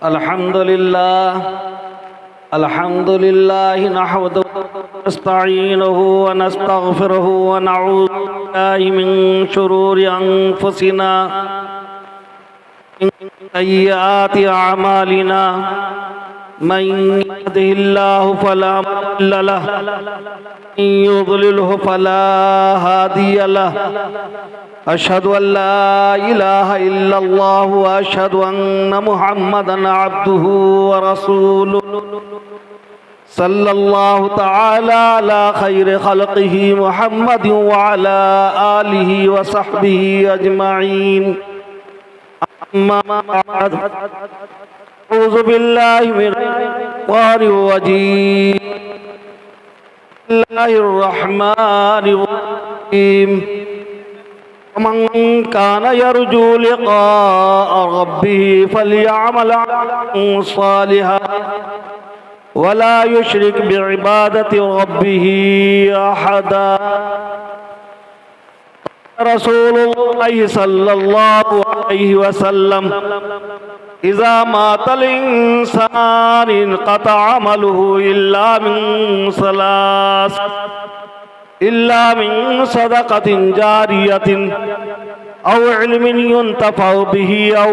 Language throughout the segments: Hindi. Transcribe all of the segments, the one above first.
अल्हम्दुलिल्लाह नहमदुहु व नस्तईनुहु व नस्तगफिरुहु व नऊज़ु बिल्लाहि मिन शुरूरि अंफुसिना मिन सय्यिआति अअमालिना मन यहदिहिल्लाहु फला मुदिल्ल लहु व मन युद्लिलहु फला हादिय लहु। अशहदु अल्ला इलाहा इल्लल्लाह व अशहदु अन्ना मुहम्मदन अब्दुहु व रसूलुहु सल्लल्लाहु तआला अला खैरि खल्क़िही मुहम्मदिन व अला आलिही व सहबिही अजमईन। अम्मा बाद अऊज़ु बिल्लाहि मिनश्शैतानिर रजीम। बिस्मिल्लाहिर रहमानिर रहीम। मन कान यरजू लिक़ाअ रब्बिही फलयअमल अमलन सालिहन वला युश्रिक बिइबादति रब्बिही अहदा। रसूलुल्लाह सल्लल्लाहु अलैहि वसल्लम इज़ा मातल इंसान इनक़ता अमलुहु इल्ला मिन सदक़तिन जारियतिन औ इल्मिन युंतफ़अु बिही औ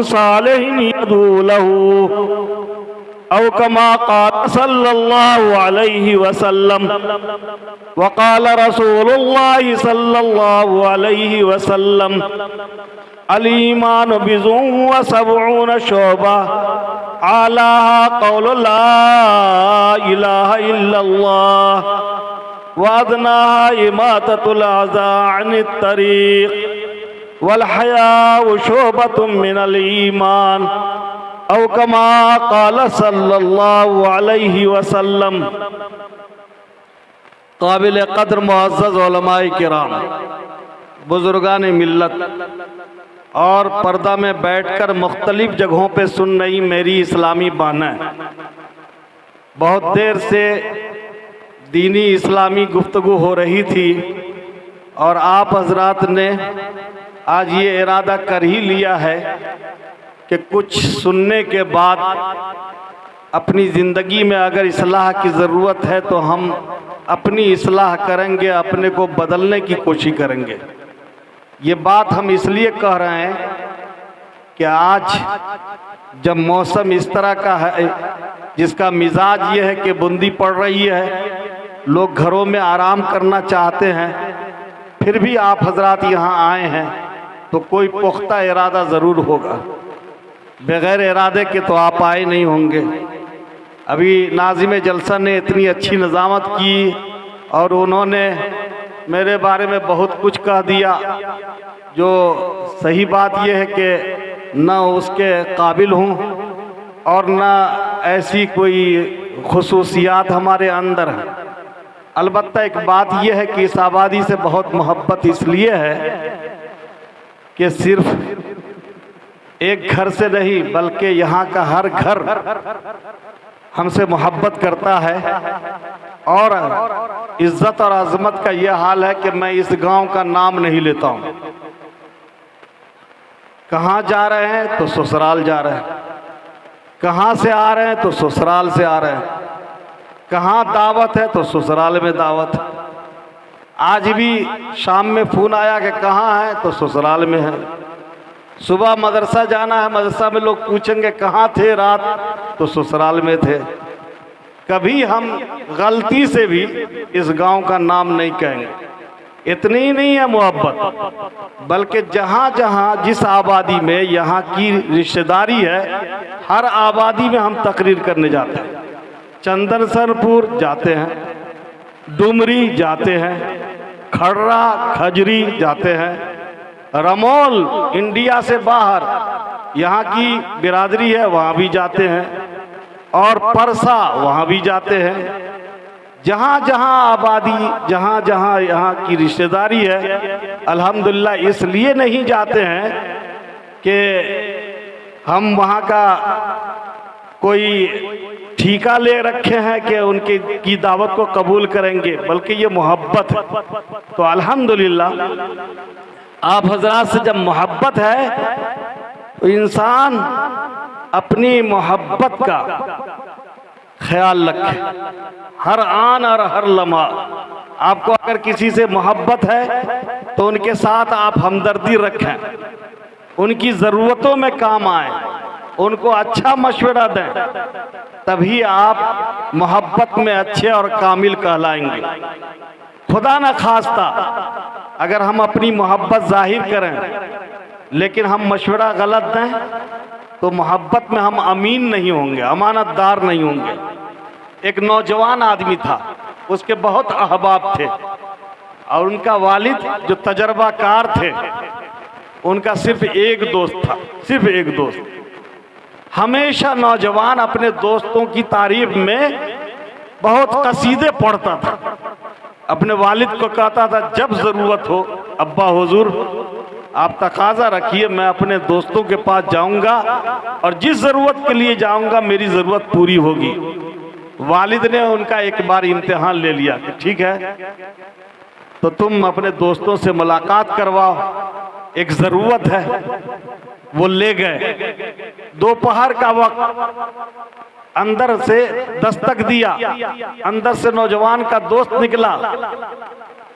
सालिहिन यदू लहू औ कमा क़ाल सल्लल्लाहु अलैहि वसल्लम। वक़ाल रसूलुल्लाह सल्लल्लाहु अलैहि वसल्लम अल ईमान बिज़ुन व सबऊन शुअबा आलाहा क़ौलु ला इलाहा इल्लल्लाह व अदनाहा इमाततुल अज़ा अनित तरीक़ वल हयाउ शुअबतुम मिनल ईमान औ कमा क़ाल सल्लल्लाहु अलैहि वसल्लम। काबिल क़द्र मुअज़्ज़ज़ उलमाए किराम, बुजुर्गान मिल्लत और पर्दा में बैठकर मुख्तलिफ जगहों पे सुन रही मेरी इस्लामी बानें, बहुत देर से दीनी इस्लामी गुफ्तगू हो रही थी और आप हजरात ने आज ये इरादा कर ही लिया है कि कुछ सुनने के बाद अपनी ज़िंदगी में अगर इस्लाह की ज़रूरत है तो हम अपनी इस्लाह करेंगे, अपने को बदलने की कोशिश करेंगे। ये बात हम इसलिए कह रहे हैं कि आज जब मौसम इस तरह का है जिसका मिजाज ये है कि बूंदी पड़ रही है, लोग घरों में आराम करना चाहते हैं, फिर भी आप हजरात यहाँ आए हैं तो कोई पुख्ता इरादा ज़रूर होगा। बग़ैर इरादे के तो आप आए नहीं होंगे। अभी नाज़िम जलसा ने इतनी अच्छी निज़ामत की और उन्होंने मेरे बारे में बहुत कुछ कह दिया, जो सही बात यह है कि न उसके काबिल हूँ और न ऐसी कोई खुसूसियात हमारे अंदर हैं। अलबत्ता एक बात यह है कि इस आबादी से बहुत मोहब्बत इसलिए है कि सिर्फ एक घर से नहीं बल्कि यहाँ का हर घर हमसे मोहब्बत करता है। और इज़्ज़त और अज़मत का यह हाल है कि मैं इस गांव का नाम नहीं लेता हूँ। कहाँ जा रहे हैं तो ससुराल जा रहे हैं, कहाँ से आ रहे हैं तो ससुराल से आ रहे हैं, कहाँ दावत है तो ससुराल में दावत है। आज भी शाम में फ़ोन आया कि कहाँ है तो ससुराल में है। सुबह मदरसा जाना है, मदरसा में लोग पूछेंगे कहाँ थे रात तो ससुराल में थे। कभी हम गलती से भी इस गांव का नाम नहीं कहेंगे। इतनी ही नहीं है मोहब्बत, बल्कि जहाँ जहाँ जिस आबादी में यहाँ की रिश्तेदारी है, हर आबादी में हम तकरीर करने जाते हैं। चंदनसरपुर जाते हैं, डुमरी जाते हैं, खर्रा खजरी जाते हैं, रमोल इंडिया से बाहर यहाँ की बिरादरी है वहाँ भी जाते हैं, और परसा वहाँ भी जाते हैं। जहाँ जहाँ आबादी, जहाँ जहाँ यहाँ की रिश्तेदारी है, अल्हम्दुलिल्लाह इसलिए नहीं जाते हैं कि हम वहाँ का कोई ठीका ले रखे हैं कि उनके की दावत को कबूल करेंगे, बल्कि ये मोहब्बत है। तो अल्हम्दुलिल्लाह आप हजरात से जब मोहब्बत है तो इंसान अपनी मोहब्बत का ख्याल रखें हर आन और हर लम्हा। आपको अगर किसी से मोहब्बत है तो उनके साथ आप हमदर्दी रखें, उनकी ज़रूरतों में काम आए, उनको अच्छा मशवरा दें, तभी आप मोहब्बत में अच्छे और कामिल कहलाएंगे। खुदा न खास्ता अगर हम अपनी मोहब्बत जाहिर करें लेकिन हम मशवरा गलत दें तो मोहब्बत में हम अमीन नहीं होंगे, अमानतदार नहीं होंगे। एक नौजवान आदमी था, उसके बहुत अहबाब थे और उनका वालिद जो तजर्बाकार थे, उनका सिर्फ एक दोस्त था, सिर्फ एक दोस्त। हमेशा नौजवान अपने दोस्तों की तारीफ में बहुत कसीदे पढ़ता था। अपने वालिद को कहता था जब ज़रूरत हो अब्बा हुजूर आप तकाजा रखिए, मैं अपने दोस्तों के पास जाऊंगा और जिस ज़रूरत के लिए जाऊंगा मेरी ज़रूरत पूरी होगी। वालिद ने उनका एक बार इम्तिहान ले लिया कि ठीक है तो तुम अपने दोस्तों से मुलाकात करवाओ, एक ज़रूरत है। वो ले गए। दोपहर का वक्त, अंदर से दस्तक दिया, अंदर से नौजवान का दोस्त निकला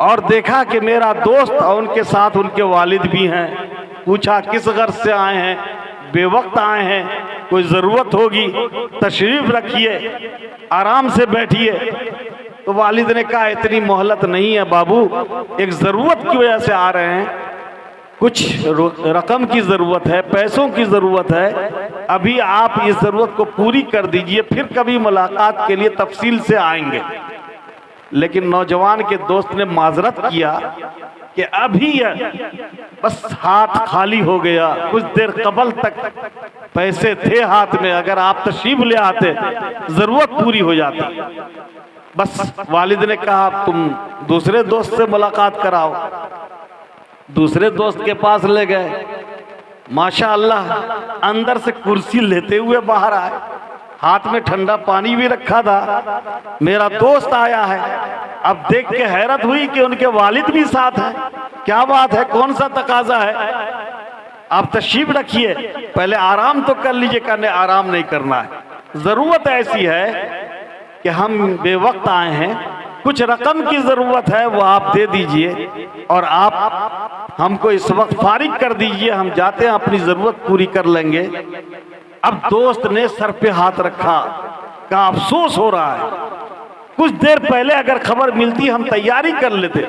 और देखा कि मेरा दोस्त और उनके साथ उनके वालिद भी हैं। पूछा किस गर्ज से आए हैं? बेवक्त आए हैं, कोई ज़रूरत होगी, तशरीफ़ रखिए, आराम से बैठिए। तो वालिद ने कहा इतनी मोहलत नहीं है बाबू, एक ज़रूरत की वजह से आ रहे हैं, कुछ रकम की ज़रूरत है, पैसों की ज़रूरत है, अभी आप इस ज़रूरत को पूरी कर दीजिए, फिर कभी मुलाकात के लिए तफसील से आएंगे। लेकिन नौजवान के दोस्त ने माजरत किया कि अभी बस हाथ खाली हो गया, कुछ देर कबल तक पैसे थे हाथ में, अगर आप तशरीफ ले आते ज़रूरत पूरी हो जाती। बस वालिद ने कहा तुम दूसरे दोस्त से मुलाकात कराओ। दूसरे दोस्त के पास ले गए। माशाअल्लाह अंदर से कुर्सी लेते हुए बाहर आए, हाथ में ठंडा पानी भी रखा था। मेरा दोस्त आया है। अब देख के हैरत हुई कि उनके वालिद भी साथ हैं। क्या बात है, कौन सा तकाजा है? आप तशरीफ रखिए, पहले आराम तो कर लीजिए। कहने आराम नहीं करना है, ज़रूरत ऐसी है कि हम बेवक्त आए हैं, कुछ रकम की ज़रूरत है, वो आप दे दीजिए और आप हमको इस वक्त फारिग कर दीजिए, हम जाते हैं अपनी ज़रूरत पूरी कर लेंगे। अब दोस्त ने सर पे हाथ रखा, कहा अफसोस हो रहा है, कुछ देर पहले अगर खबर मिलती हम तैयारी कर लेते,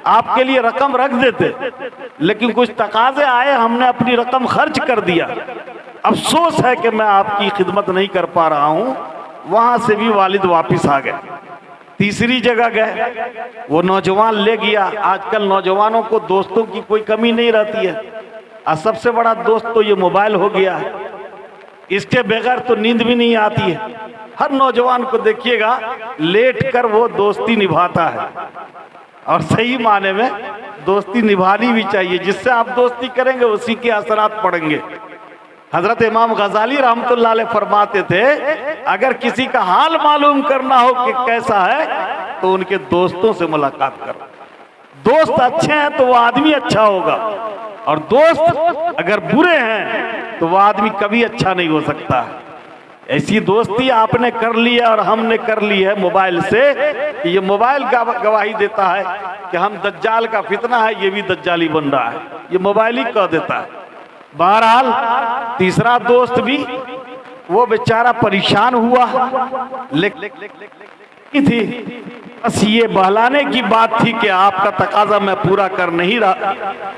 आपके लिए रकम रख देते, लेकिन कुछ तकाजे आए, हमने अपनी रकम खर्च कर दिया। अफसोस है कि मैं आपकी खिदमत नहीं कर पा रहा हूँ। वहाँ से भी वालिद वापस आ गए। तीसरी जगह गए, वो नौजवान ले गया। आजकल नौजवानों को दोस्तों की कोई कमी नहीं रहती है और सबसे बड़ा दोस्त तो ये मोबाइल हो गया है। इसके बगैर तो नींद भी नहीं आती है। हर नौजवान को देखिएगा लेट कर वो दोस्ती निभाता है, और सही माने में दोस्ती निभानी भी चाहिए। जिससे आप दोस्ती करेंगे उसी के असरात पड़ेंगे। हजरत इमाम गजाली रहमतुल्लाह अलैह फरमाते थे अगर किसी का हाल मालूम करना हो कि कैसा है तो उनके दोस्तों से मुलाकात करो। दोस्त अच्छे हैं तो वो आदमी अच्छा होगा, और दोस्त अगर बुरे हैं तो वो आदमी कभी अच्छा नहीं हो सकता है। ऐसी दोस्ती आपने कर ली है और हमने कर ली है मोबाइल से। ये मोबाइल का गवाही देता है कि हम दज्जाल का फितना है, ये भी दज्जाली बन रहा है, ये मोबाइल ही कह देता है। बहरहाल तीसरा दोस्त भी वो बेचारा परेशान हुआ, लेकिन थी बस ये बहलाने की बात थी कि आपका तकाजा मैं पूरा कर नहीं रहा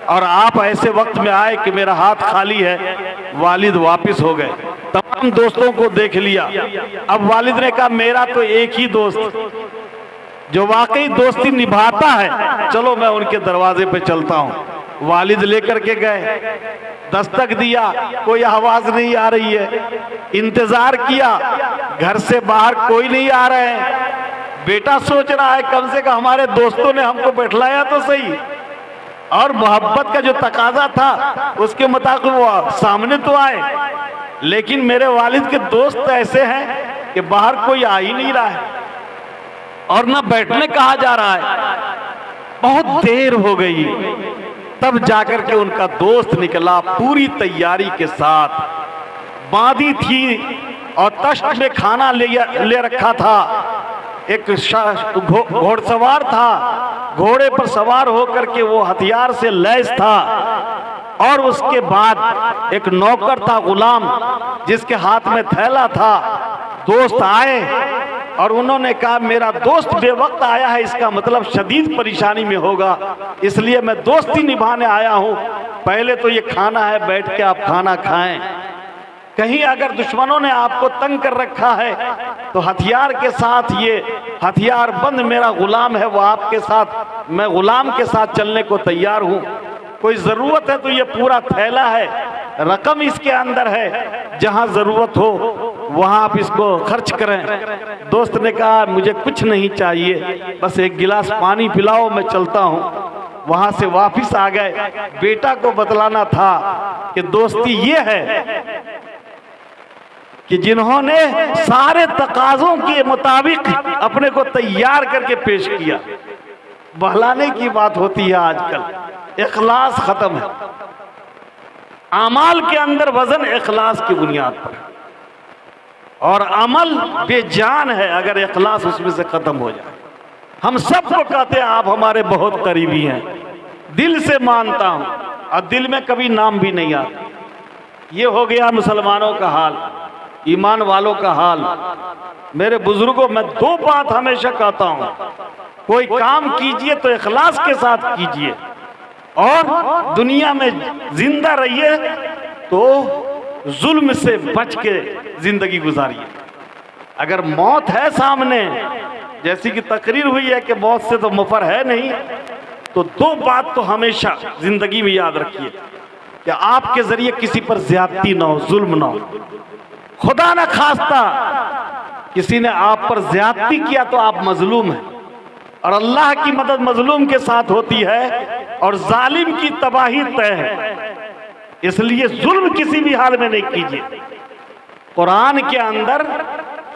और आप ऐसे वक्त में आए कि मेरा हाथ खाली है। वालिद वापस हो गए, तमाम दोस्तों को देख लिया। अब वालिद ने कहा मेरा तो एक ही दोस्त जो वाकई दोस्ती निभाता है, चलो मैं उनके दरवाजे पे चलता हूँ। वालिद लेकर के गए, दस्तक दिया, कोई आवाज नहीं आ रही है। इंतजार किया, घर से बाहर कोई नहीं आ रहे हैं। बेटा सोच रहा है कम से कम हमारे दोस्तों ने हमको बैठलाया तो सही, और मोहब्बत का जो तकाजा था उसके मुताबिक वो सामने तो आए, लेकिन मेरे वालिद के दोस्त ऐसे हैं कि बाहर कोई आ ही नहीं रहा है और ना बैठने कहा जा रहा है। बहुत देर हो गई, तब जाकर के उनका दोस्त निकला पूरी तैयारी के साथ। बांधी थी और तश्त में खाना ले रखा था। एक घोड़सवार था, घोड़े पर सवार होकर के वो हथियार से लैस था। और उसके बाद एक नौकर था, गुलाम, जिसके हाथ में थैला था। दोस्त आए और उन्होंने कहा मेरा दोस्त बेवक्त आया है, इसका मतलब शदीद परेशानी में होगा, इसलिए मैं दोस्ती निभाने आया हूँ। पहले तो ये खाना है, बैठ के आप खाना खाएं। कहीं अगर दुश्मनों ने आपको तंग कर रखा है तो हथियार के साथ, ये हथियार बंद मेरा गुलाम है, वो आपके साथ, मैं गुलाम के साथ चलने को तैयार हूँ। कोई ज़रूरत है तो ये पूरा थैला है, रकम इसके अंदर है, जहाँ ज़रूरत हो वहाँ आप इसको खर्च करें। दोस्त ने कहा मुझे कुछ नहीं चाहिए, बस एक गिलास पानी पिलाओ, मैं चलता हूँ। वहाँ से वापस आ गए। बेटा को बतलाना था कि दोस्ती ये है कि जिन्होंने सारे तकाज़ों के मुताबिक अपने को तैयार करके पेश किया। बहलाने की बात होती है आजकल, इखलास खत्म है। अमाल के अंदर वजन इखलास की बुनियाद पर, और अमल बेजान है अगर इखलास उसमें से खत्म हो जाए। हम सबको कहते हैं आप हमारे बहुत करीबी हैं, दिल से मानता हूं, और दिल में कभी नाम भी नहीं आता। ये हो गया मुसलमानों का हाल, ईमान वालों का हाल। मेरे बुजुर्गों, मैं दो बात हमेशा कहता हूं, कोई काम कीजिए तो इखलास के साथ कीजिए, और दुनिया में जिंदा रहिए तो जुल्म से बच के जिंदगी गुजारिए। अगर मौत है सामने, जैसी कि तकरीर हुई है कि मौत से तो मफर है नहीं, तो दो बात तो हमेशा जिंदगी में याद रखिए कि आपके जरिए किसी पर ज्यादती ना हो, जुल्म ना हो। खुदा न खास्ता किसी ने आप पर ज्यादती किया तो आप मजलूम हैं, और अल्लाह की मदद मजलूम के साथ होती है, और जालिम की तबाही तय है। इसलिए जुल्म किसी भी हाल में नहीं कीजिए। कुरान के अंदर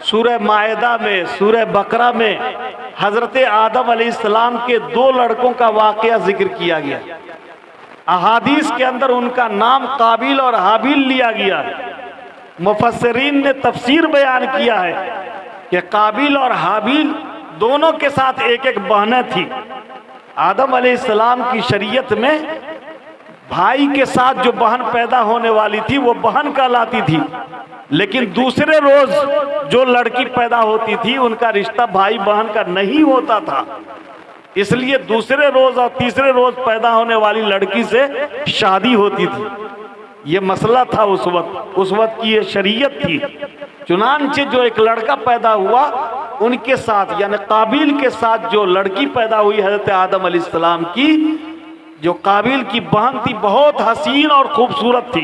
सूरह मायदा में, सूरह बकरा में हजरत आदम अलैहिस्सलाम के दो लड़कों का वाकया जिक्र किया गया। अहादीस के अंदर उनका नाम काबिल और हाबिल लिया गया। मुफस्सिरीन ने तफसीर बयान किया है कि काबिल और हाबिल दोनों के साथ एक एक बहनें थी। आदम अलैहिस्सलाम की शरीयत में भाई के साथ जो बहन पैदा होने वाली थी वो बहन कहलाती थी, लेकिन दूसरे रोज जो लड़की पैदा होती थी उनका रिश्ता भाई बहन का नहीं होता था। इसलिए दूसरे रोज और तीसरे रोज पैदा होने वाली लड़की से शादी होती थी। ये मसला था उस वक्त की ये शरीयत थी। चुनांचे जो एक लड़का पैदा हुआ उनके साथ, यानी काबिल के साथ जो लड़की पैदा हुई हजरत आदम अलैहिस्सलाम की, जो काबिल की बहन थी, बहुत हसीन और खूबसूरत थी।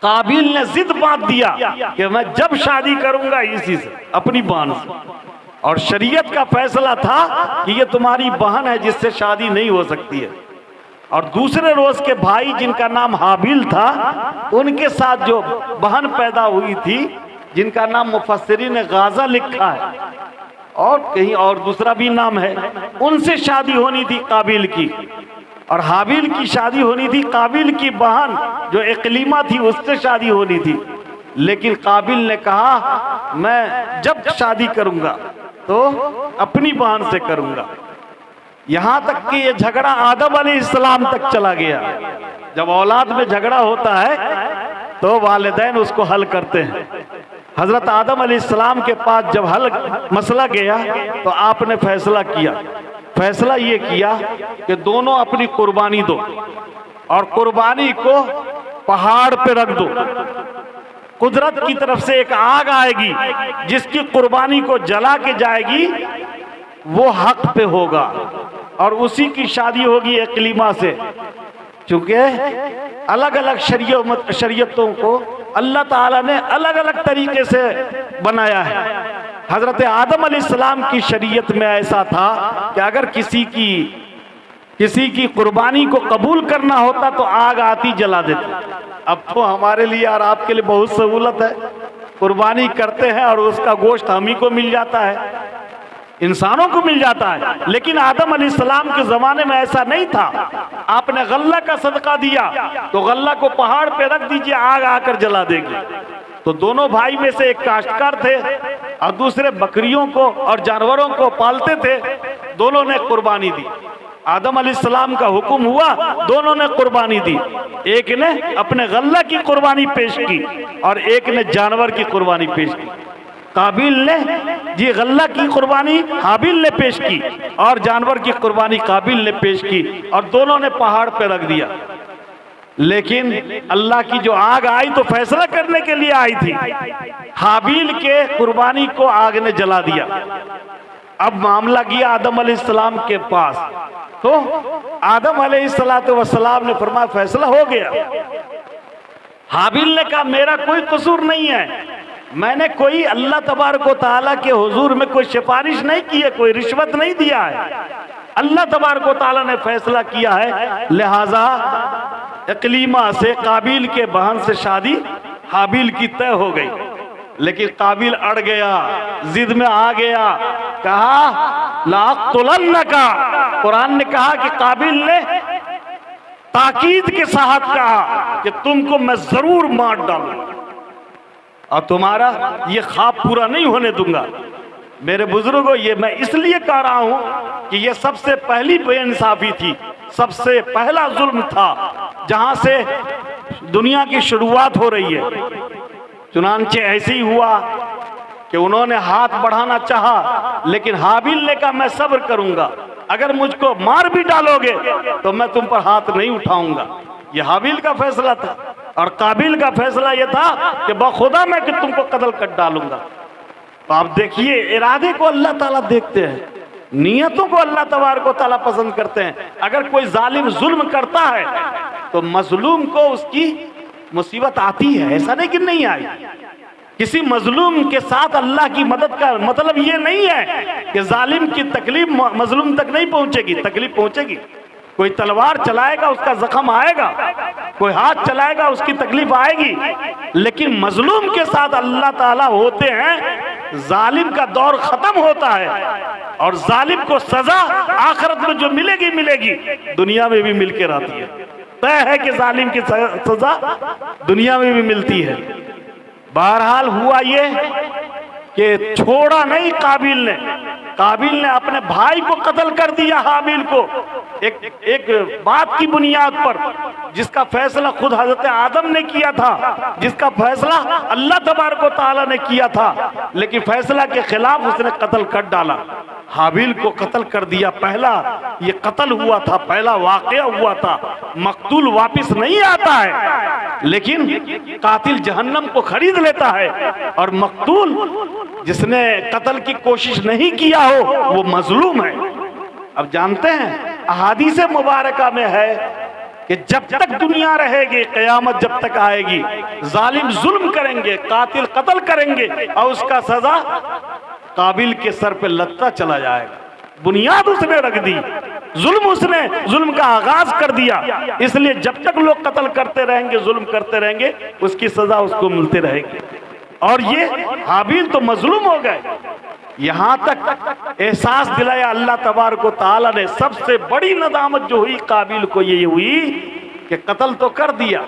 काबिल ने जिद बांध दिया कि मैं जब शादी करूंगा इसी से, अपनी बहन से, और शरीयत का फैसला था कि ये तुम्हारी बहन है, जिससे शादी नहीं हो सकती है। और दूसरे रोज के भाई जिनका नाम हाबिल था, उनके साथ जो बहन पैदा हुई थी, जिनका नाम मुफस्सिरीन ने गाजा लिखा है और कहीं और दूसरा भी नाम है, उनसे शादी होनी थी काबिल की। और हाबिल की शादी होनी थी काबिल की बहन जो इकलीमा थी, उससे शादी होनी थी। लेकिन काबिल ने कहा मैं जब शादी करूंगा तो अपनी बहन से करूंगा। यहां तक कि ये झगड़ा आदम अलैहिस्सलाम तक चला गया। जब औलाद में झगड़ा होता है तो वालिदैन उसको हल करते हैं। हजरत आदम अलैहिस्सलाम के पास जब मसला गया तो आपने फैसला किया। फैसला ये किया कि दोनों अपनी कुर्बानी दो, और कुर्बानी को पहाड़ पे रख दो। कुदरत की तरफ से एक आग आएगी, जिसकी कुर्बानी को जला के जाएगी, वो हक पे होगा, और उसी की शादी होगी इकलीमा से। चूंकि अलग अलग शरीयतों को अल्लाह ताला ने अलग अलग तरीके से बनाया है। हजरत आदम अलैहिस्सलाम की शरीयत में ऐसा था कि अगर किसी की कुर्बानी को कबूल करना होता तो आग आती जला देती। अब तो हमारे लिए और आपके लिए बहुत सहूलत है, कुर्बानी करते हैं और उसका गोश्त हम ही को मिल जाता है। इंसानों को मिल जाता है, लेकिन आदम अलैहिस्सलाम के जमाने में ऐसा नहीं था। आपने गल्ला का सदका दिया तो गल्ला को पहाड़ पे रख दीजिए, आग आकर जला देगी। तो दोनों भाई में से एक काश्तकार थे और दूसरे बकरियों को और जानवरों को पालते थे। दोनों ने कुर्बानी दी। आदम अलैहिस्सलाम का हुक्म हुआ, दोनों ने कुर्बानी दी। एक ने अपने गल्ला की कुर्बानी पेश की और एक ने जानवर की कुर्बानी पेश की। काबिल ने जी गल्ला की कुर्बानी हाबिल ने पेश की और जानवर की कुर्बानी काबिल ने पेश की, और दोनों ने पहाड़ पे रख दिया। लेकिन अल्लाह की जो आग आई तो फैसला करने के लिए आई थी। हाबिल के कुर्बानी को आग ने जला दिया। अब मामला गया आदम अलैहिस्सलाम के पास, तो आदम अलैहिस्सलाम ने फरमाया फैसला हो गया। हाबिल ने कहा मेरा कोई कसूर नहीं है, मैंने कोई अल्लाह तबारक व तआला के हुजूर में कोई सिफारिश नहीं की है, कोई रिश्वत नहीं दिया है। अल्लाह तबारक व तआला ने फैसला किया है, लिहाजा इकलीमा से काबिल के बहन से शादी हाबिल की तय हो गई। लेकिन काबिल अड़ गया, जिद में आ गया, कहा लाक़तुलन्नका। कुरान ने कहा कि काबिल ने ताकीद के साथ कहा कि तुमको मैं जरूर मार डालूंगा और तुम्हारा ये ख्वाब पूरा नहीं होने दूंगा। मेरे बुजुर्गों, ये मैं इसलिए कह रहा हूं कि ये सबसे पहली बेइंसाफी थी, सबसे पहला जुल्म था जहां से दुनिया की शुरुआत हो रही है। चुनांचे ऐसे ही हुआ कि उन्होंने हाथ बढ़ाना चाहा, लेकिन हाबिल ने कहा मैं सब्र करूंगा, अगर मुझको मार भी डालोगे तो मैं तुम पर हाथ नहीं उठाऊंगा। ये हाबिल का फैसला था। और काबिल का फैसला यह था कि बखुदा मैं कि तुमको कत्ल कर डालूंगा। तो आप देखिए, इरादे को अल्लाह ताला देखते हैं, नियतों को अल्लाह तबारक व तआला पसंद करते हैं। अगर कोई जालिम जुल्म करता है तो मजलूम को उसकी मुसीबत आती है, ऐसा नहीं कि नहीं आई। किसी मजलूम के साथ अल्लाह की मदद का मतलब ये नहीं है कि जालिम की तकलीफ मजलूम तक नहीं पहुंचेगी, तकलीफ पहुंचेगी। कोई तलवार चलाएगा उसका जख्म आएगा, कोई हाथ चलाएगा उसकी तकलीफ आएगी, लेकिन मजलूम के साथ अल्लाह ताला होते हैं। जालिम का दौर खत्म होता है और जालिम को सजा आखिरत में जो मिलेगी मिलेगी, दुनिया में भी मिलकर आती है। तय है कि जालिम की सजा दुनिया में भी मिलती है। बहरहाल हुआ ये कि छोड़ा नहीं काबिल ने अपने भाई को कत्ल कर दिया हाबिल को, एक बात की बुनियाद पर जिसका फैसला खुद हजरत आदम ने किया था, जिसका फैसला अल्लाह तबारक व तआला ने किया था, लेकिन फैसला के खिलाफ उसने कत्ल कर डाला। हाबिल को कत्ल कर दिया। पहला ये कत्ल हुआ था, पहला वाकया हुआ था। मकतूल वापिस नहीं आता है, लेकिन कातिल जहन्नम को खरीद लेता है, और मकतूल जिसने कत्ल की कोशिश नहीं किया हो वो मजलूम है। अब जानते हैं अहादीस मुबारका में है कि जब तक दुनिया रहेगी, क़यामत जब तक आएगी, जालिम जुल्म करेंगे, कातिल कत्ल करेंगे और उसका सजा काबिल के सर पे लगता चला जाएगा। बुनियाद उसने रख दी, जुल्म का आगाज कर दिया। इसलिए जब तक लोग कत्ल करते रहेंगे, जुल्म करते रहेंगे, उसकी सजा उसको मिलती रहेगी। और ये हाबिल तो मजलूम हो गए। यहां तक एहसास दिलाया अल्लाह तबारक व तआला ने। सबसे बड़ी नदामत जो हुई काबिल को ये हुई कि कत्ल तो कर दिया,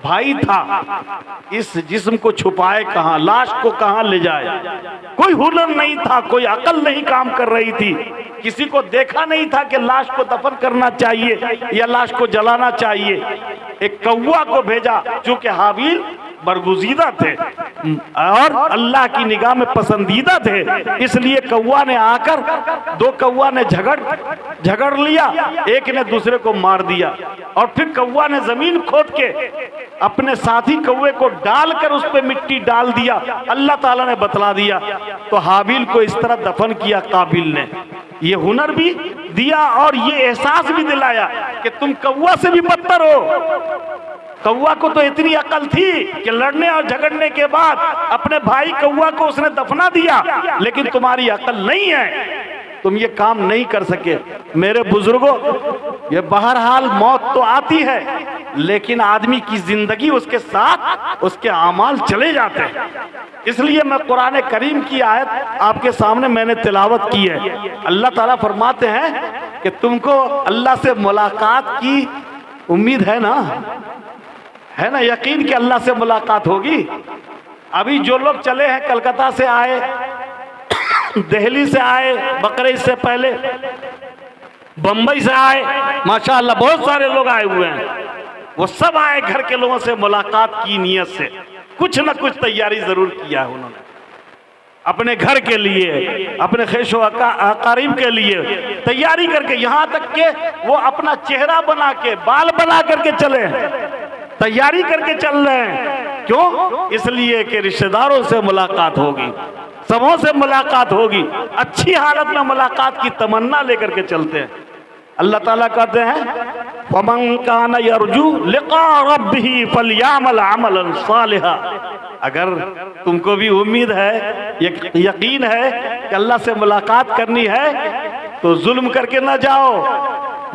भाई था, इस जिस्म को छुपाए कहां, लाश को कहां ले जाए। कोई हुनर नहीं था, कोई अकल नहीं काम कर रही थी, किसी को देखा नहीं था कि लाश को दफन करना चाहिए या लाश को जलाना चाहिए। एक कौवा को भेजा, चूंकि हाबिल बरगुजीदा थे और अल्लाह की निगाह में पसंदीदा थे, इसलिए कौवा ने आकर, दो कौवा ने झगड़ लिया, एक ने दूसरे को मार दिया। और फिर कौवा ने जमीन खोद के अपने साथी कौवे को डालकर उस पर मिट्टी डाल दिया। अल्लाह ताला ने बतला दिया। तो हाबिल को इस तरह दफन किया काबिल ने। ये हुनर भी दिया और ये एहसास भी दिलाया कि तुम कौवा से भी बदतर हो। कौवा को तो इतनी अकल थी कि लड़ने और झगड़ने के बाद अपने भाई कौवा को उसने दफना दिया, लेकिन तुम्हारी अकल नहीं है, तुम ये काम नहीं कर सके। मेरे बुजुर्गों, ये बहरहाल मौत तो आती है, लेकिन आदमी की जिंदगी उसके साथ उसके अमाल चले जाते हैं। इसलिए मैं कुरान करीम की आयत आपके सामने मैंने तिलावत की है। अल्लाह ताला फरमाते हैं कि तुमको अल्लाह से मुलाकात की उम्मीद है ना, यकीन कि अल्लाह से मुलाकात होगी। अभी जो लोग चले हैं, कलकत्ता से आए, दिल्ली से आए, बकरीद से पहले बंबई से आए, माशाअल्लाह बहुत सारे लोग आए हुए हैं। वो सब आए घर के लोगों से मुलाकात की नीयत से, कुछ न कुछ तैयारी जरूर किया है उन्होंने अपने घर के लिए, अपने ख़ैशो अकारीब के लिए तैयारी करके, यहाँ तक के वो अपना चेहरा बना के, बाल बना करके चले हैं, तैयारी करके चल रहे हैं। क्यों? इसलिए कि रिश्तेदारों से मुलाकात होगी, सबों से मुलाकात होगी, अच्छी हालत में मुलाकात की तमन्ना लेकर के चलते हैं। अल्लाह ताला कहते हैं फमन कान यरजू लिका रब्बिही फलयामल अमलन सालिहा। अगर तुमको भी उम्मीद है, यकीन है कि अल्लाह से मुलाकात करनी है, तो जुल्म करके ना जाओ।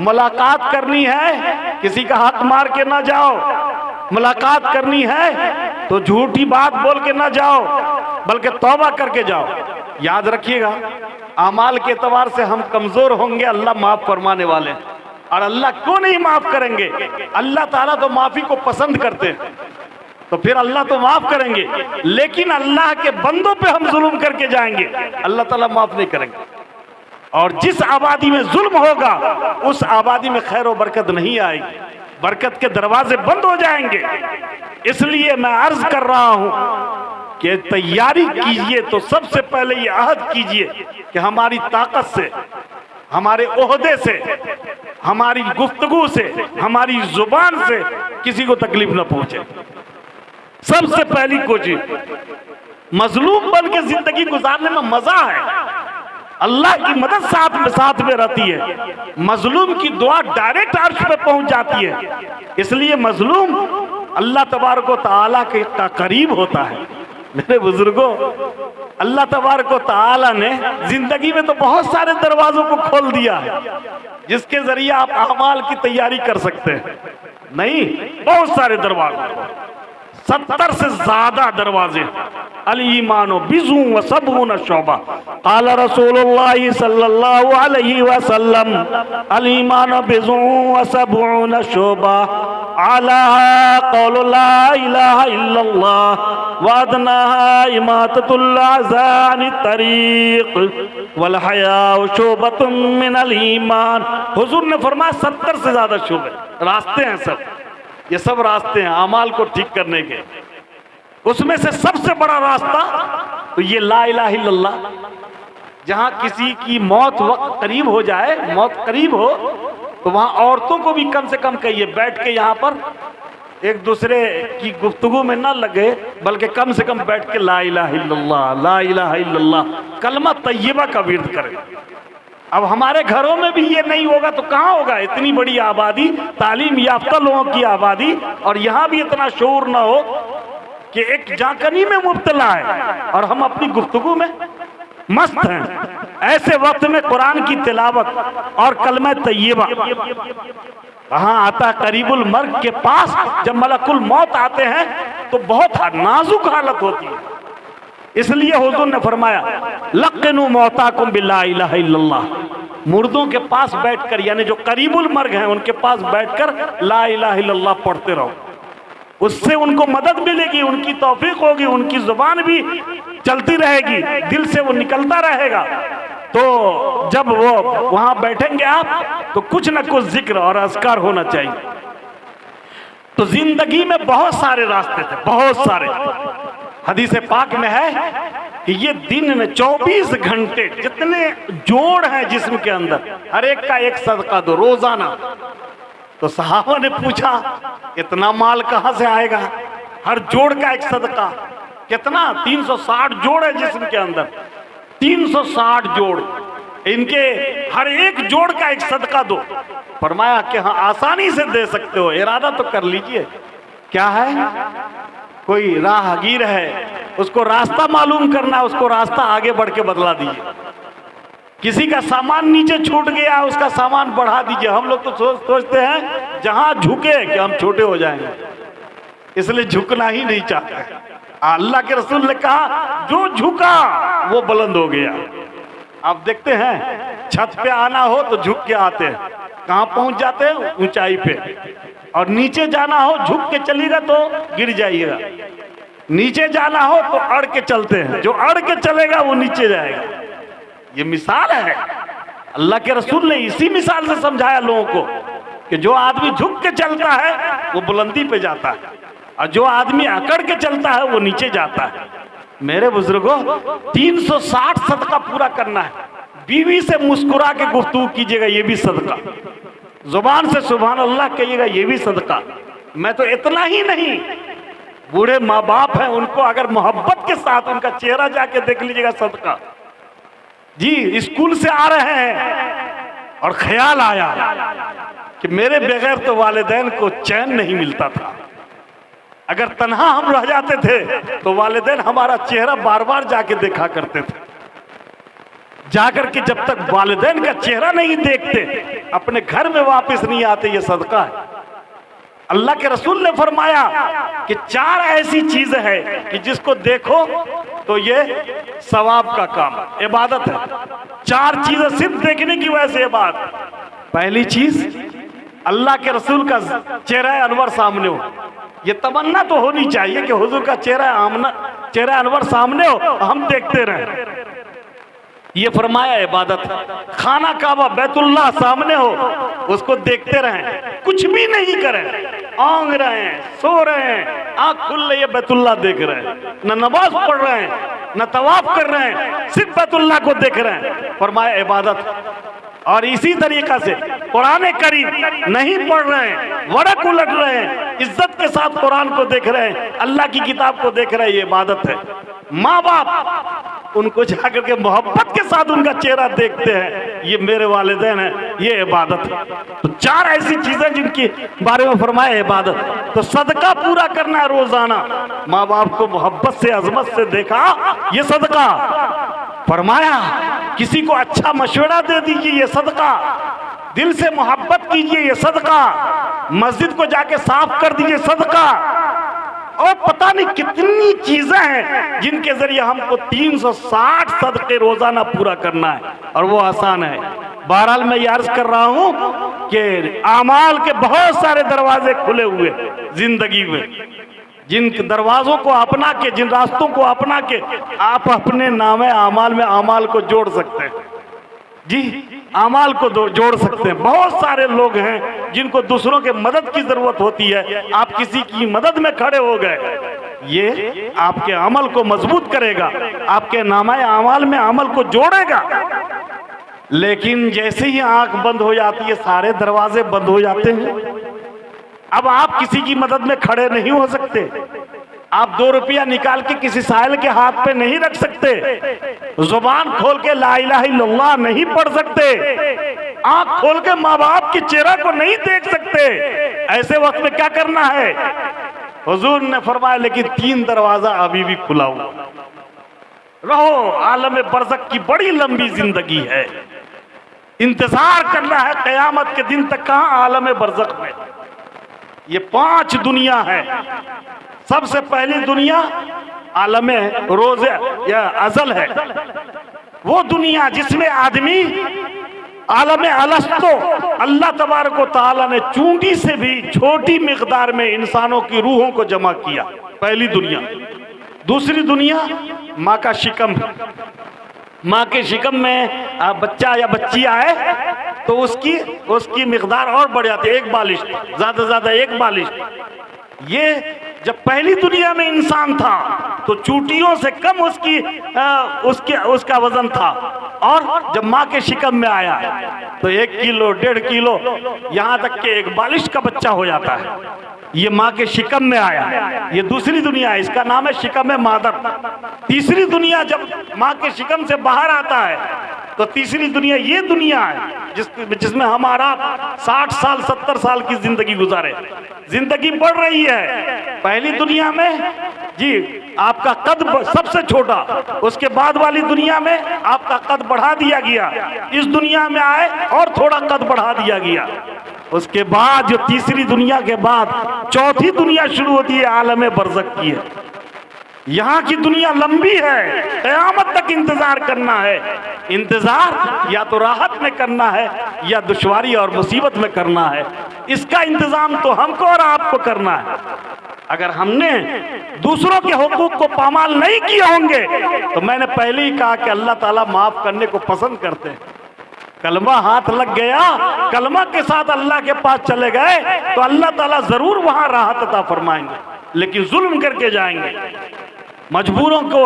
मुलाकात करनी है, किसी का हक मार के ना जाओ। मुलाकात करनी है तो झूठी बात बोल के ना जाओ, बल्कि तौबा करके जाओ। याद रखिएगा, अमाल के एतबार से हम कमजोर होंगे, अल्लाह माफ फरमाने वाले। और अल्लाह क्यों नहीं माफ करेंगे? अल्लाह ताला तो माफी को पसंद करते हैं, तो फिर अल्लाह तो माफ करेंगे। लेकिन अल्लाह के बंदों पे हम जुल्म करके जाएंगे, अल्लाह ताला माफ नहीं करेंगे। और जिस आबादी में जुल्म होगा, उस आबादी में खैर और बरकत नहीं आएगी, बरकत के दरवाजे बंद हो जाएंगे। इसलिए मैं अर्ज कर रहा हूं कि तैयारी कीजिए, तो सबसे पहले ये अहद कीजिए कि हमारी ताकत से, हमारे ओहदे से, हमारी गुफ्तगू से, हमारी जुबान से किसी को तकलीफ न पहुंचे। सबसे पहली कोशिश, मजलूम बन के जिंदगी गुजारने में मजा है, अल्लाह की मदद साथ में रहती है। मजलूम की दुआ डायरेक्ट अर्श पे पहुंच जाती है। इसलिए मजलूम अल्लाह तबारक व तआला के करीब होता है। मेरे बुजुर्गों, अल्लाह तबारक व तआला ने जिंदगी में तो बहुत सारे दरवाजों को खोल दिया है, जिसके जरिए आप अमाल की तैयारी कर सकते हैं। नहीं, बहुत सारे दरवाजे, 70 से ज्यादा दरवाजे। अल ईमानो बिज़ु व सबून शोबा, क़ाल रसूलुल्लाह सल्लल्लाहु अलैहि वसल्लम, अल ईमानो बिज़ु व सबून शोबा, आलाहा क़ौलु ला इलाहा इल्लल्लाह व अदनाहा इमाततुल अज़ा अनित तरीक़ वल हयाउ शोबतुम मिनल ईमान। हुज़ूर ने फरमाया 70 से ज्यादा शोबे, रास्ते हैं सब, ये सब रास्ते हैं अमाल को ठीक करने के। उसमें से सबसे बड़ा रास्ता तो ये ला इलाहा इल्लल्लाह। जहां किसी की मौत वक्त करीब हो जाए, मौत करीब हो, तो वहां औरतों को भी कम से कम कहिए, बैठ के यहाँ पर एक दूसरे की गुफ्तगू में ना लगे, बल्कि कम से कम बैठ के ला इलाहा इल्लल्लाह, ला इलाहा इल्लल्लाह कलमा तय्यबा का विर्द करें। अब हमारे घरों में भी ये नहीं होगा तो कहाँ होगा? इतनी बड़ी आबादी, तालीम याफ्ता लोगों की आबादी, और यहाँ भी इतना शोर ना हो कि एक जाकनी में मुब्तला है और हम अपनी गुफ्तगू में मस्त हैं। ऐसे वक्त में कुरान की तिलावत और कलमा तय्यबा कहाँ आता? करीबुल मर्ग के पास जब मलकुल मौत आते हैं तो बहुत नाजुक हालत होती है। इसलिए हुजूर ने फरमाया लक़िनु मौताकुम बिला इलाहा इल्लल्लाह, मुर्दों के पास बैठकर, यानी जो करीबुल मर्ग हैं उनके पास बैठकर ला इलाहा इल्लल्लाह पढ़ते रहो। उससे उनको मदद मिलेगी, उनकी तौफीक होगी, उनकी जुबान भी चलती रहेगी, दिल से वो निकलता रहेगा। तो जब वो वहां बैठेंगे आप, तो कुछ न कुछ जिक्र और अज़कार होना चाहिए। तो जिंदगी में बहुत सारे रास्ते थे, बहुत सारे। हदीस पाक में है कि ये दिन में 24 घंटे जितने जोड़ हैं जिस्म के अंदर, हर एक का एक सदका दो रोजाना। तो सहाबा ने पूछा इतना माल कहां से आएगा? हर जोड़ का एक सदका कितना? 360 जोड़ है जिस्म के अंदर, 360 जोड़, इनके हर एक जोड़ का एक सदका दो। फरमाया कि हाँ, आसानी से दे सकते हो, इरादा तो कर लीजिए। क्या है? कोई राहगीर है, उसको रास्ता मालूम करना है, उसको रास्ता आगे बढ़ के बदला दीजिए। किसी का सामान नीचे छूट गया, उसका सामान बढ़ा दीजिए। हम लोग तो सोचते हैं जहां झुके कि हम छोटे हो जाएंगे, इसलिए झुकना ही नहीं चाहते। अल्लाह के रसूल ने कहा जो झुका वो बुलंद हो गया। आप देखते हैं छत पे आना हो तो झुक के आते हैं, कहां पहुंच जाते हैं? ऊंचाई पे। और नीचे जाना हो झुक के चलिएगा तो गिर जाइएगा, नीचे जाना हो तो अड़ के चलते हैं, जो अड़ के चलेगा वो नीचे जाएगा। ये मिसाल है, अल्लाह के रसूल ने इसी मिसाल से समझाया लोगों को कि जो आदमी झुक के चलता है वो बुलंदी पे जाता है, और जो आदमी अकड़ के चलता है वो नीचे जाता है। मेरे बुजुर्गों, 360 सदका पूरा करना है। बीवी से मुस्कुरा के गुफ्तगू कीजिएगा, ये भी सदका। जुबान से सुभान अल्लाह कहिएगा, ये भी सदका। मैं तो इतना ही नहीं, बूढ़े माँ बाप हैं, उनको अगर मोहब्बत के साथ उनका चेहरा जाके देख लीजिएगा, सदका। जी स्कूल से आ रहे हैं और ख्याल आया कि मेरे बगैर तो वालिदैन को चैन नहीं मिलता था। अगर तन्हा हम रह जाते थे तो वालिदैन हमारा चेहरा बार बार जाके देखा करते थे। जाकर के जब तक वालिदैन का चेहरा नहीं देखते अपने घर में वापस नहीं आते, ये सदका है। अल्लाह के रसूल ने फरमाया कि 4 ऐसी चीजें हैं कि जिसको देखो तो ये सवाब का काम, इबादत है। 4 चीजें सिर्फ देखने की वजह से इबादत। पहली चीज, अल्लाह के रसूल का चेहरा अनवर सामने हो। ये तमन्ना तो होनी चाहिए कि हुजूर का चेहरा अनवर सामने हो, हम देखते रहें। ये फरमाया इबादत। खाना काबा बैतुल्लाह सामने हो, उसको देखते रहें, कुछ भी नहीं करें, आंग रहे हैं, सो रहे हैं, आंख खुल रही है, बैतुल्लाह देख रहे हैं, न नमाज पढ़ रहे हैं, न तवाफ कर रहे हैं, सिर्फ बैतुल्लाह को देख रहे हैं, फरमाया इबादत। और इसी तरीका से कुरान करीम नहीं पढ़ रहे हैं, वड़क उलट रहे हैं, इज्जत के साथ कुरान को देख रहे हैं, अल्लाह की किताब को देख रहे हैं, ये इबादत है। माँ बाप, उनको जाकर के मोहब्बत के साथ उनका चेहरा देखते हैं, ये मेरे वालिदैन हैं, ये इबादत है। तो 4 ऐसी चीजें जिनके बारे में फरमाया इबादत। तो सदका पूरा करना है रोजाना। माँ बाप को मोहब्बत से, अजमत से देखा, ये सदका। फरमाया किसी को अच्छा मशवरा दे दीजिए, ये सदका। दिल से मोहब्बत कीजिए, ये सदका। मस्जिद को जाके साफ कर दीजिए, सदका। और पता नहीं कितनी चीजें हैं जिनके जरिए हमको 360 सदके रोजाना पूरा करना है, और वो आसान है। बहरहाल मैं ये अर्ज कर रहा हूं कि आमाल के बहुत सारे दरवाजे खुले हुए जिंदगी में, जिन दरवाजों को अपना के, जिन रास्तों को अपना के आप अपने नामे आमाल में आमाल को जोड़ सकते हैं। जी आमाल को जोड़ सकते हैं। बहुत सारे लोग हैं जिनको दूसरों के मदद की जरूरत होती है, आप किसी की मदद में खड़े हो गए, ये आपके अमल को मजबूत करेगा, आपके नामाए आमाल में अमल को जोड़ेगा। लेकिन जैसे ही आंख बंद हो जाती है, सारे दरवाजे बंद हो जाते हैं। अब आप किसी की मदद में खड़े नहीं हो सकते। आप 2 रुपया निकाल के किसी साहिल के हाथ पे नहीं रख सकते, जुबान खोल के ला इलाहा इल्लल्लाह नहीं पढ़ सकते, आंख खोल के माँ बाप के चेहरा को नहीं देख सकते। ऐसे वक्त में क्या करना है? हुजूर ने फरमाया लेकिन 3 दरवाजा अभी भी खुला हुआ रहो। आलम बरज़ख की बड़ी लंबी जिंदगी है, इंतजार करना है कयामत के दिन तक। कहां? आलम बरज़ख में। ये 5 दुनिया है। सबसे पहली दुनिया आलम रोज़ या अज़ल है, वो दुनिया जिसमें आदमी आलम अलस्तो, अल्लाह तबारक व तआला ने चूंटी से भी छोटी मिकदार में इंसानों की रूहों को जमा किया, पहली दुनिया। दूसरी दुनिया माँ का शिकम। माँ के शिकम में बच्चा या बच्ची आए तो उसकी मिकदार और बढ़ जाती है, 1 बालिश, ज्यादा से ज्यादा 1 बालिश। ये जब पहली दुनिया में इंसान था तो चूटियों से कम उसका वजन था, और जब माँ के शिकम में आया तो 1 किलो 1.5 किलो यहाँ तक के 1 बालिश का बच्चा हो जाता है। ये माँ के शिकम में आया, ये दूसरी दुनिया है, इसका नाम है शिकम मादर। तीसरी दुनिया जब माँ के शिकम से बाहर आता है तो तीसरी दुनिया ये दुनिया है जिसमें हमारा 60 साल 70 साल की जिंदगी गुजारे। जिंदगी बढ़ रही है। पहली दुनिया में जी आपका कद सबसे छोटा, उसके बाद वाली दुनिया में आपका कद बढ़ा दिया गया, इस दुनिया में आए और थोड़ा कद बढ़ा दिया गया। उसके बाद जो तीसरी दुनिया के बाद चौथी दुनिया शुरू होती है, आलम बरज़ख की है। यहाँ की दुनिया लंबी है, क़यामत तक इंतजार करना है। इंतजार या तो राहत में करना है या दुश्वारी और मुसीबत में करना है। इसका इंतजाम तो हमको और आपको करना है। अगर हमने दूसरों के हुकूक को पामाल नहीं किए होंगे तो मैंने पहले ही कहा कि अल्लाह ताला माफ करने को पसंद करते हैं। कलमा हाथ लग गया, कलमा के साथ अल्लाह के पास चले गए तो अल्लाह ताला जरूर वहां राहत अता फरमाएंगे, लेकिन जुल्म करके जाएंगे। मजबूरों को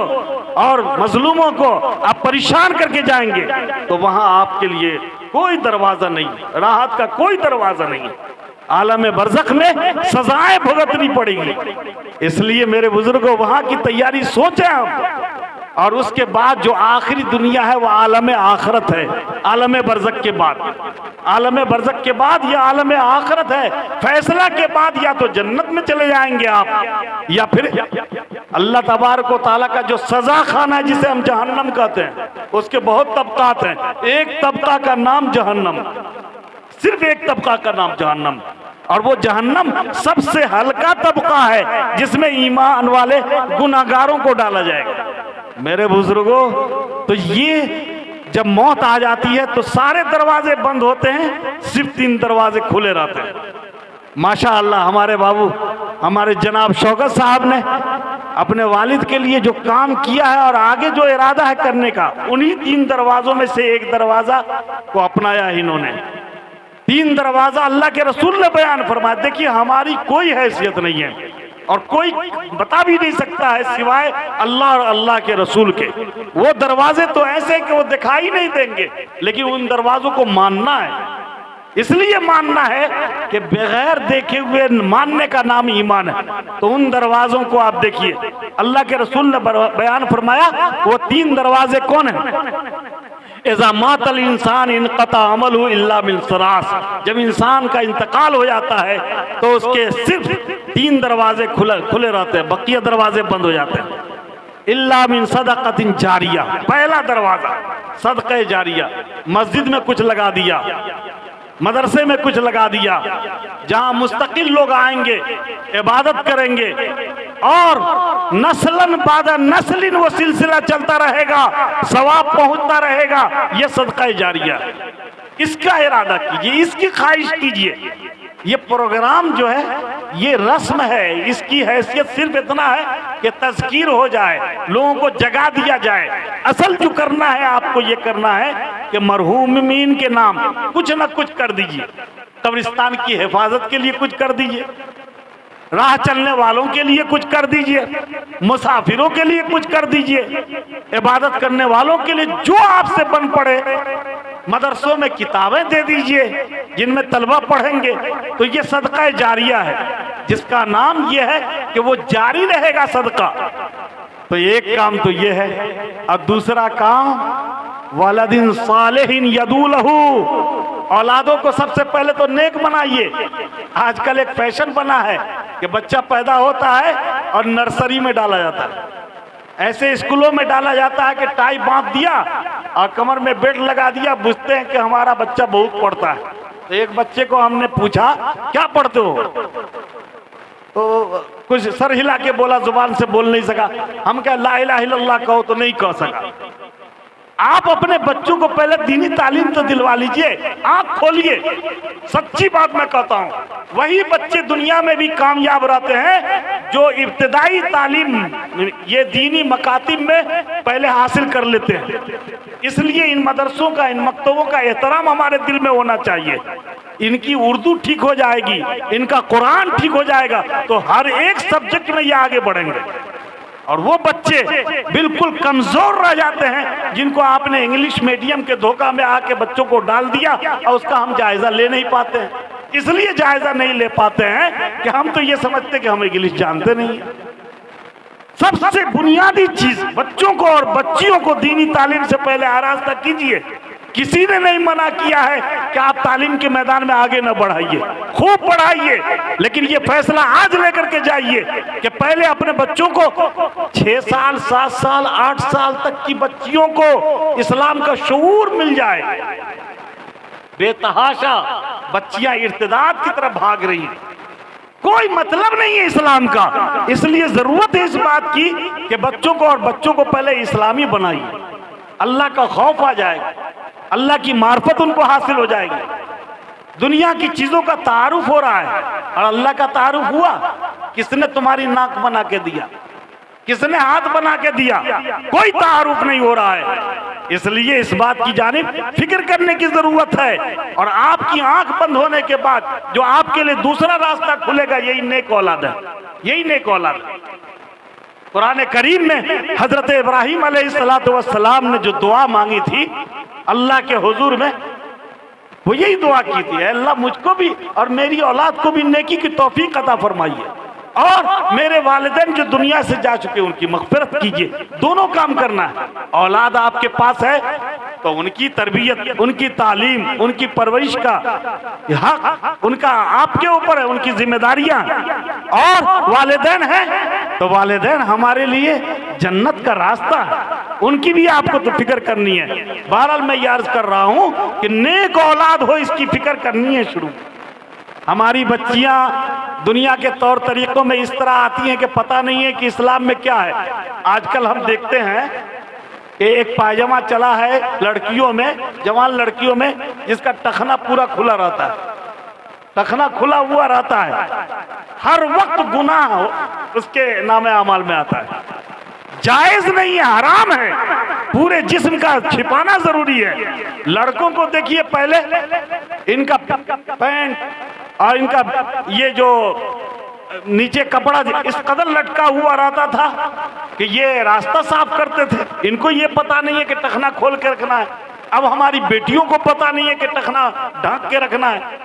और मजलूमों को आप परेशान करके जाएंगे तो वहां आपके लिए कोई दरवाजा नहीं, राहत का कोई दरवाजा नहीं। आलम बरज़ख में सजाएं भुगतनी पड़ेगी। इसलिए मेरे बुजुर्गों, वहां की तैयारी सोचें हम। और उसके बाद जो आखिरी दुनिया है वो आलम आखरत है। आलम बरज़ख के बाद, आलम बरज़ख के बाद ये आलम आखरत है। फैसला के बाद या तो जन्नत में चले जाएंगे आप, या फिर अल्लाह तबारक व तआला का जो सजा खाना है जिसे हम जहन्नम कहते हैं, उसके बहुत तबकात हैं। एक तबका का नाम जहन्नम, सिर्फ एक तबका का नाम जहन्नम, और वो जहन्नम सबसे हल्का तबका है जिसमें ईमान वाले गुनाहगारों को डाला जाएगा। मेरे बुजुर्गों, तो ये जब मौत आ जाती है तो सारे दरवाजे बंद होते हैं, सिर्फ 3 दरवाजे खुले रहते हैं। माशाअल्लाह हमारे बाबू, हमारे जनाब शौकत साहब ने अपने वालिद के लिए जो काम किया है और आगे जो इरादा है करने का, उन्हीं 3 दरवाजों में से एक दरवाजा को अपनाया इन्होंने। 3 दरवाजा अल्लाह के रसूल ने बयान फरमाया। देखिए, हमारी कोई हैसियत नहीं है और कोई बता भी नहीं सकता है सिवाय अल्लाह और अल्लाह के रसूल के। वो दरवाजे तो ऐसे कि वो दिखाई नहीं देंगे, लेकिन उन दरवाजों को मानना है। इसलिए मानना है कि बगैर देखे हुए मानने का नाम ईमान है। तो उन दरवाजों को आप देखिए, अल्लाह के रसूल ने बयान फरमाया वो 3 दरवाजे कौन है। इज़ा मातल इंसान इनक़ता अमलहु इल्ला मिन सलास, जब इंसान का इंतकाल हो जाता है तो उसके सिर्फ 3 दरवाजे खुले रहते हैं, बकिया दरवाजे बंद हो जाते हैं। इल्ला मिन सदक़तिन जारिया, पहला दरवाजा सदक़े जारिया, मस्जिद में कुछ लगा दिया, मदरसे में कुछ लगा दिया, जहां मुस्तकिल लोग आएंगे, इबादत करेंगे और नस्लन बाद नस्लिन वो सिलसिला चलता रहेगा, सवाब पहुंचता रहेगा। ये सदका जारिया, इसका इरादा कीजिए, इसकी ख्वाहिश कीजिए। ये प्रोग्राम जो है ये रस्म है, इसकी हैसियत सिर्फ इतना है कि तज़कीर हो जाए, लोगों को जगा दिया जाए। असल जो करना है आपको ये करना है कि मरहूमीन के नाम कुछ न कुछ कर दीजिए। कब्रिस्तान की हिफाजत के लिए कुछ कर दीजिए, राह चलने वालों के लिए कुछ कर दीजिए, मुसाफिरों के लिए कुछ कर दीजिए, इबादत करने वालों के लिए जो आपसे बन पड़े। मदरसों में किताबें दे दीजिए जिनमें तलबा पढ़ेंगे। तो ये सदका जारिया है, जिसका नाम ये है कि वो जारी रहेगा सदका। तो एक काम तो ये है, और दूसरा काम वलदिन सालिहिन यदू लहू, औलादों को सबसे पहले तो नेक बनाइए। आजकल एक फैशन बना है कि बच्चा पैदा होता है और नर्सरी में डाला जाता है, ऐसे स्कूलों में डाला जाता है कि टाई बांध दिया और कमर में बेल्ट लगा दिया, बुझते हैं कि हमारा बच्चा बहुत पढ़ता है। तो एक बच्चे को हमने पूछा क्या पढ़ते हो, तो कुछ सर हिला के बोला, जुबान से बोल नहीं सका। हम क्या ला इलाहा इल्लल्लाह कहो तो नहीं कह सका। आप अपने बच्चों को पहले दीनी तालीम तो दिलवा लीजिए, आंख खोलिए। सच्ची बात मैं कहता हूँ, वही बच्चे दुनिया में भी कामयाब रहते हैं जो इब्तिदाई तालीम ये दीनी मकातिब में पहले हासिल कर लेते हैं। इसलिए इन मदरसों का, इन मकतबों का एहतराम हमारे दिल में होना चाहिए। इनकी उर्दू ठीक हो जाएगी, इनका कुरान ठीक हो जाएगा तो हर एक सब्जेक्ट में ये आगे बढ़ेंगे। और वो बच्चे बिल्कुल कमजोर रह जाते हैं जिनको आपने इंग्लिश मीडियम के धोखा में आके बच्चों को डाल दिया और उसका हम जायजा ले नहीं पाते हैं। इसलिए जायजा नहीं ले पाते हैं कि हम तो ये समझते कि हम इंग्लिश जानते नहीं हैं। सबसे बुनियादी चीज बच्चों को और बच्चियों को दीनी तालीम से पहले आरास्ता कीजिए। किसी ने नहीं मना किया है कि आप तालीम के मैदान में आगे न बढ़ाइए, खूब बढ़ाइए, लेकिन ये फैसला आज लेकर के जाइए कि पहले अपने बच्चों को 6 साल 7 साल 8 साल तक की बच्चियों को इस्लाम का शऊर मिल जाए। बेतहाशा बच्चियां इर्तिदाद की तरफ भाग रही हैं। कोई मतलब नहीं है इस्लाम का। इसलिए जरूरत है इस बात की कि बच्चों को और बच्चों को पहले इस्लामी बनाइए, अल्लाह का खौफ आ जाएगा, अल्लाह की मार्फत उनको हासिल हो जाएगी। दुनिया की चीजों का तारुफ हो रहा है और अल्लाह का तारुफ हुआ? किसने तुम्हारी नाक बना के दिया? किसने हाथ बना के दिया? कोई तारुफ नहीं हो रहा है। इसलिए इस बात की जानिब फिक्र करने की जरूरत है। और आपकी आंख बंद होने के बाद जो आपके लिए दूसरा रास्ता खुलेगा, यही नेक औलाद है, यही नेक औलाद है। कुरान करीम में हजरत इब्राहिम अलैहिस्सलाम ने जो दुआ मांगी थी अल्लाह के हुजूर में, वो यही दुआ की थी, अल्लाह मुझको भी और मेरी औलाद को भी नेकी की तौफीक अता फरमाइए, और मेरे वालिदैन जो दुनिया से जा चुके उनकी मग़फ़िरत कीजिए। दोनों काम करना है। औलाद आपके पास है तो उनकी तरबियत, उनकी तालीम, उनकी परवरिश का हक उनका आपके ऊपर है, उनकी जिम्मेदारियां। और वालिदैन हैं तो वालिदैन हमारे लिए जन्नत का रास्ता है, उनकी भी आपको तो फिक्र करनी है। बहरहाल मैं ये अर्ज कर रहा हूं कि नेक औलाद हो, इसकी फिक्र करनी है शुरू। हमारी बच्चियां दुनिया के तौर तरीकों में इस तरह आती हैं कि पता नहीं है कि इस्लाम में क्या है। आजकल हम देखते हैं कि एक पायजामा चला है लड़कियों में, जवान लड़कियों में, जिसका टखना पूरा खुला रहता है, टखना खुला हुआ रहता है। हर वक्त गुनाह उसके नामे अमाल में आता है। जायज नहीं है, हराम है। पूरे जिस्म का छिपाना जरूरी है। लड़कों को देखिए, पहले इनका पैंट और इनका ये जो नीचे कपड़ा इस कदर लटका हुआ रहता था कि ये रास्ता साफ करते थे। इनको ये पता नहीं है कि टखना खोल के रखना है। अब हमारी बेटियों को पता नहीं है कि टखना ढक के रखना है।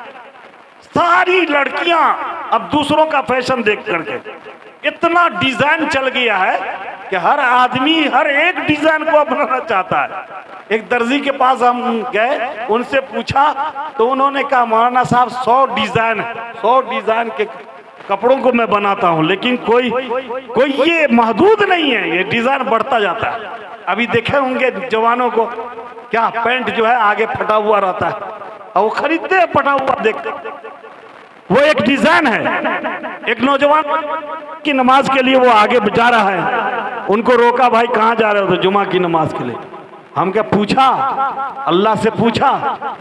सारी लड़कियां अब दूसरों का फैशन देख करके, इतना डिजाइन चल गया है कि हर आदमी हर एक डिजाइन को अपनाना चाहता है। एक दर्जी के पास हम गए, उनसे पूछा तो उन्होंने कहा मौलाना साहब 100 डिजाइन के कपड़ों को मैं बनाता हूं, लेकिन कोई ये महदूद नहीं है, ये डिजाइन बढ़ता जाता है। अभी देखे होंगे जवानों को, क्या पैंट जो है आगे फटा हुआ रहता है और वो खरीदते हैं फटा हुआ देखते, वो एक डिजाइन है। एक नौजवान की नमाज के लिए वो आगे जा रहा है, उनको रोका, भाई कहाँ जा रहे हो? तो जुमा की नमाज के लिए। हम क्या पूछा, अल्लाह से पूछा,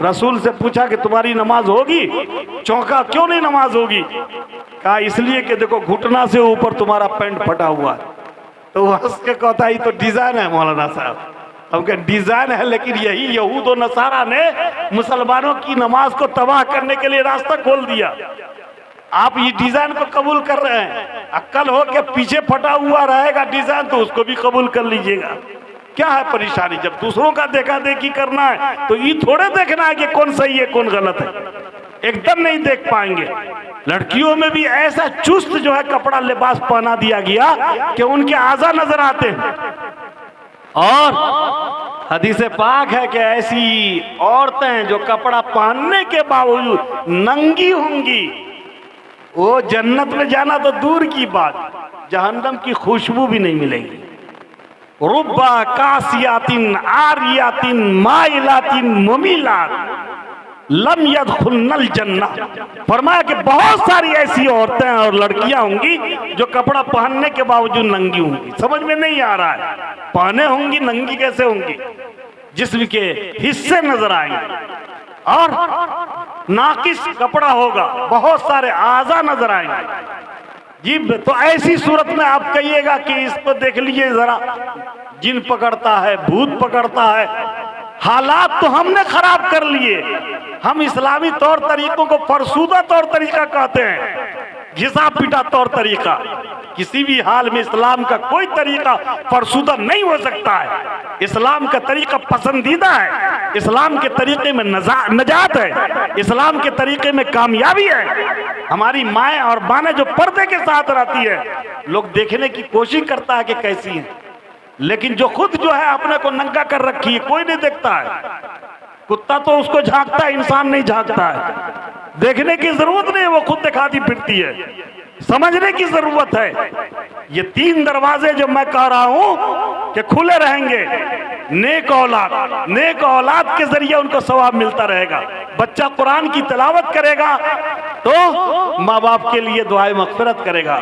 रसूल से पूछा कि तुम्हारी नमाज होगी? चौंका, क्यों नहीं नमाज होगी? कहा इसलिए कि देखो घुटना से ऊपर तुम्हारा पैंट फटा हुआ है। तो हंस के कहता है तो डिजाइन है मौलाना साहब। हम क्या डिजाइन है, लेकिन यही यहूद और नसारा ने मुसलमानों की नमाज को तबाह करने के लिए रास्ता खोल दिया। आप ये डिजाइन को कबूल कर रहे हैं, अक्ल हो के पीछे फटा हुआ रहेगा डिजाइन तो उसको भी कबूल कर लीजिएगा। क्या है परेशानी? जब दूसरों का देखा देखी करना है तो ये थोड़े देखना है कि कौन सही है कौन गलत है, एकदम नहीं देख पाएंगे। लड़कियों में भी ऐसा चुस्त जो है कपड़ा लिबास पहना दिया गया कि उनके आज़ा नजर आते हैं। और हदीस पाक है कि ऐसी औरतें जो कपड़ा पहनने के बावजूद नंगी होंगी, वो जन्नत में जाना तो दूर की बात, जहन्नम की खुशबू भी नहीं मिलेगी। रुब्बा कासियातिन आरियातिन माइलातिन मुमिलात लम यदखुलनल जन्नह। फरमाया कि बहुत सारी ऐसी औरतें और लड़कियां होंगी जो कपड़ा पहनने के बावजूद नंगी होंगी। समझ में नहीं आ रहा है, पहने होंगी नंगी कैसे होंगी? जिस्म के हिस्से नजर आएंगे और नाकिस कपड़ा होगा, बहुत सारे आज़ा नजर आएंगे। जी तो ऐसी सूरत में आप कहिएगा कि इस पर देख लीजिए जरा, जिन पकड़ता है, भूत पकड़ता है। हालात तो हमने खराब कर लिए। हम इस्लामी तौर तरीकों को फरसूदा तौर तरीका कहते हैं, घिसा पीटा तौर तरीका। किसी भी हाल में इस्लाम का कोई तरीका फरसूदा नहीं हो सकता है। इस्लाम का तरीका पसंदीदा है, इस्लाम के तरीके में नजात है, इस्लाम के तरीके में कामयाबी है। हमारी माएँ और बहनें जो पर्दे के साथ रहती है, लोग देखने की कोशिश करता है कि कैसी है, लेकिन जो खुद जो है अपने को नंगा कर रखी है, कोई नहीं देखता है। कुत्ता तो उसको झांकता है, इंसान नहीं झांकता है। देखने की जरूरत नहीं है, वो खुद दिखाती फिरती है। समझने की जरूरत है। ये 3 दरवाजे जो मैं कह रहा हूं कि कि खुले रहेंगे। नेक औलाद के जरिए उनको सवाब मिलता रहेगा। बच्चा कुरान की तिलावत करेगा तो माँ बाप के लिए दुआए मग़फ़िरत करेगा।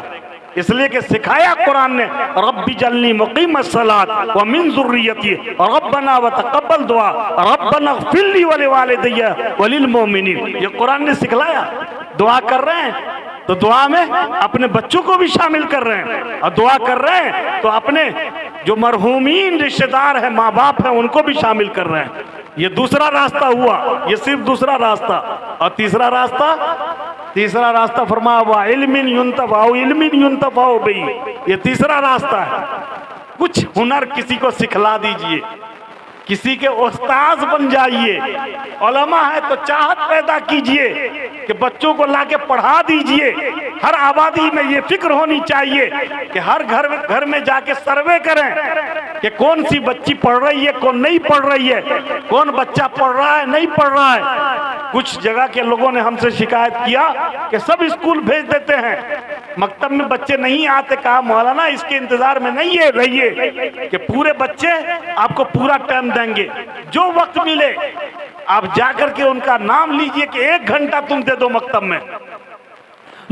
इसलिए कि सिखाया कुरान ने, रब्बी जल्नी मुक़ीमस सलात व मिन ज़ुर्रियती रब्बना व तक़ब्बल दुआ रब्बना इग़फ़िर ली व लिवालिदैया व लिल मोमिनीन। ये कुरान ने सिखलाया। दुआ कर रहे हैं तो दुआ में अपने बच्चों को भी शामिल कर रहे हैं, और दुआ कर रहे हैं तो अपने जो मरहूमीन रिश्तेदार हैं, माँ बाप हैं, उनको भी शामिल कर रहे हैं। ये दूसरा रास्ता हुआ, ये सिर्फ दूसरा रास्ता। और तीसरा रास्ता फरमाया हुआ इल्मिन युन्तफ़अ बिही। ये तीसरा रास्ता है। कुछ हुनर किसी को सिखला दीजिए, किसी के उस्ताद बन जाइए। उलमा है तो चाहत पैदा कीजिए कि बच्चों को लाके पढ़ा दीजिए। हर आबादी में ये फिक्र होनी चाहिए कि हर घर में जाके सर्वे करें कि कौन सी बच्ची पढ़ रही है, कौन नहीं पढ़ रही है, कौन बच्चा पढ़ रहा है, नहीं पढ़ रहा है। कुछ जगह के लोगों ने हमसे शिकायत किया कि सब स्कूल भेज देते हैं, मकतब में बच्चे नहीं आते। कहा मौलाना इसके इंतजार में नहीं है रहिए कि पूरे बच्चे आपको पूरा टाइम देंगे। जो वक्त मिले आप जाकर के उनका नाम लीजिए कि 1 घंटा तुम दे दो मकतब में।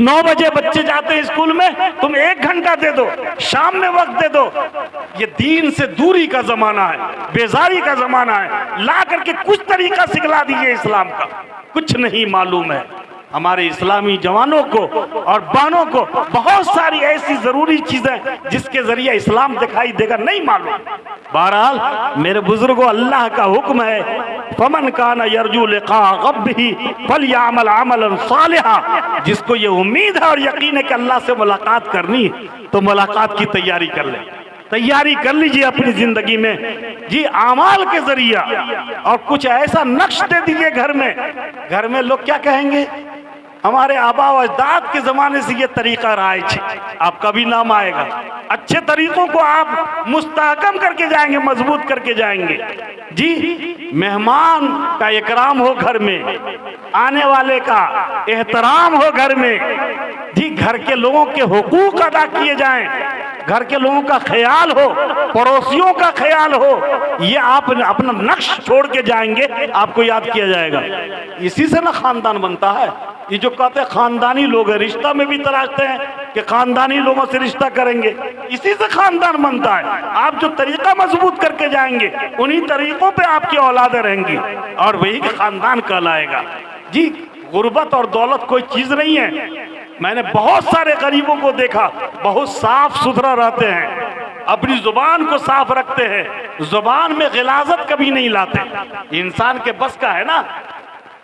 9 बजे बच्चे जाते हैं स्कूल में, तुम 1 घंटा दे दो, शाम में वक्त दे दो। ये दीन से दूरी का जमाना है, बेजारी का जमाना है। ला करके कुछ तरीका सिखला दीजिए इस्लाम का। कुछ नहीं मालूम है हमारे इस्लामी जवानों को और बहनों को। बहुत सारी ऐसी जरूरी चीजें जिसके जरिए इस्लाम दिखाई देगा, नहीं मालूम। बहरहाल मेरे बुजुर्गों, अल्लाह का हुक्म है, फमन काना यरजू लिक़ा रब्बिही फलयअमल अमलन सालिहा। जिसको ये उम्मीद है और यकीन है कि अल्लाह से मुलाकात करनी, तो मुलाकात की तैयारी कर ले। तैयारी कर लीजिए अपनी जिंदगी में जी, आमाल के जरिया। और कुछ ऐसा नक्श दे दीजिए घर में लोग क्या कहेंगे, हमारे आबा व अजदाद के जमाने से ये तरीका राइज है, आपका भी नाम आएगा। अच्छे तरीकों को आप मुस्तहकम करके जाएंगे, मजबूत करके जाएंगे जी। मेहमान का इकराम हो घर में, आने वाले का एहतराम हो घर में जी। घर के लोगों के हुकूक अदा किए जाएं, घर के लोगों का ख्याल हो, पड़ोसियों का ख्याल हो। ये आप अपना नक्श छोड़ के जाएंगे, आपको याद किया जाएगा। इसी से ना खानदान बनता है। ये जो कहते हैं खानदानी लोग हैं, रिश्ता में भी तलाशते हैं कि खानदानी लोगों से रिश्ता करेंगे, इसी से खानदान बनता है। आप जो तरीका मजबूत करके जाएंगे, उन्हीं तरीकों पे आपकी औलादें रहेंगी और वही खानदान कहलाएगा जी। गुर्बत और दौलत कोई चीज नहीं है। मैंने बहुत सारे गरीबों को देखा, बहुत साफ सुथरा रहते हैं, अपनी जुबान को साफ रखते हैं, जुबान में गिलाजत कभी नहीं लाते। इंसान के बस का है ना।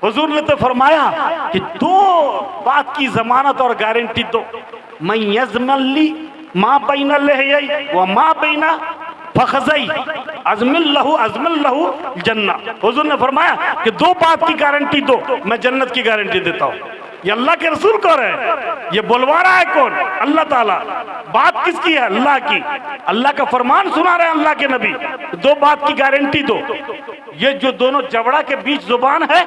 हुजूर ने तो फरमाया कि 2 बात की जमानत और गारंटी दो, मैं यज़मली माँ बैना लहयई व माँ बैना फखज़ई अज़मिल लहू जन्ना। हुजूर ने फरमाया कि 2 बात की गारंटी दो, मैं जन्नत की गारंटी देता हूँ। ये अल्लाह के रसूल कौन है? ये बुलवा रहा है कौन? अल्लाह ताला। बात किसकी है? अल्लाह की। अल्लाह का फरमान सुना रहे हैं अल्लाह के नबी। 2 बात की गारंटी दो। ये जो दोनों जबड़ा के बीच जुबान है,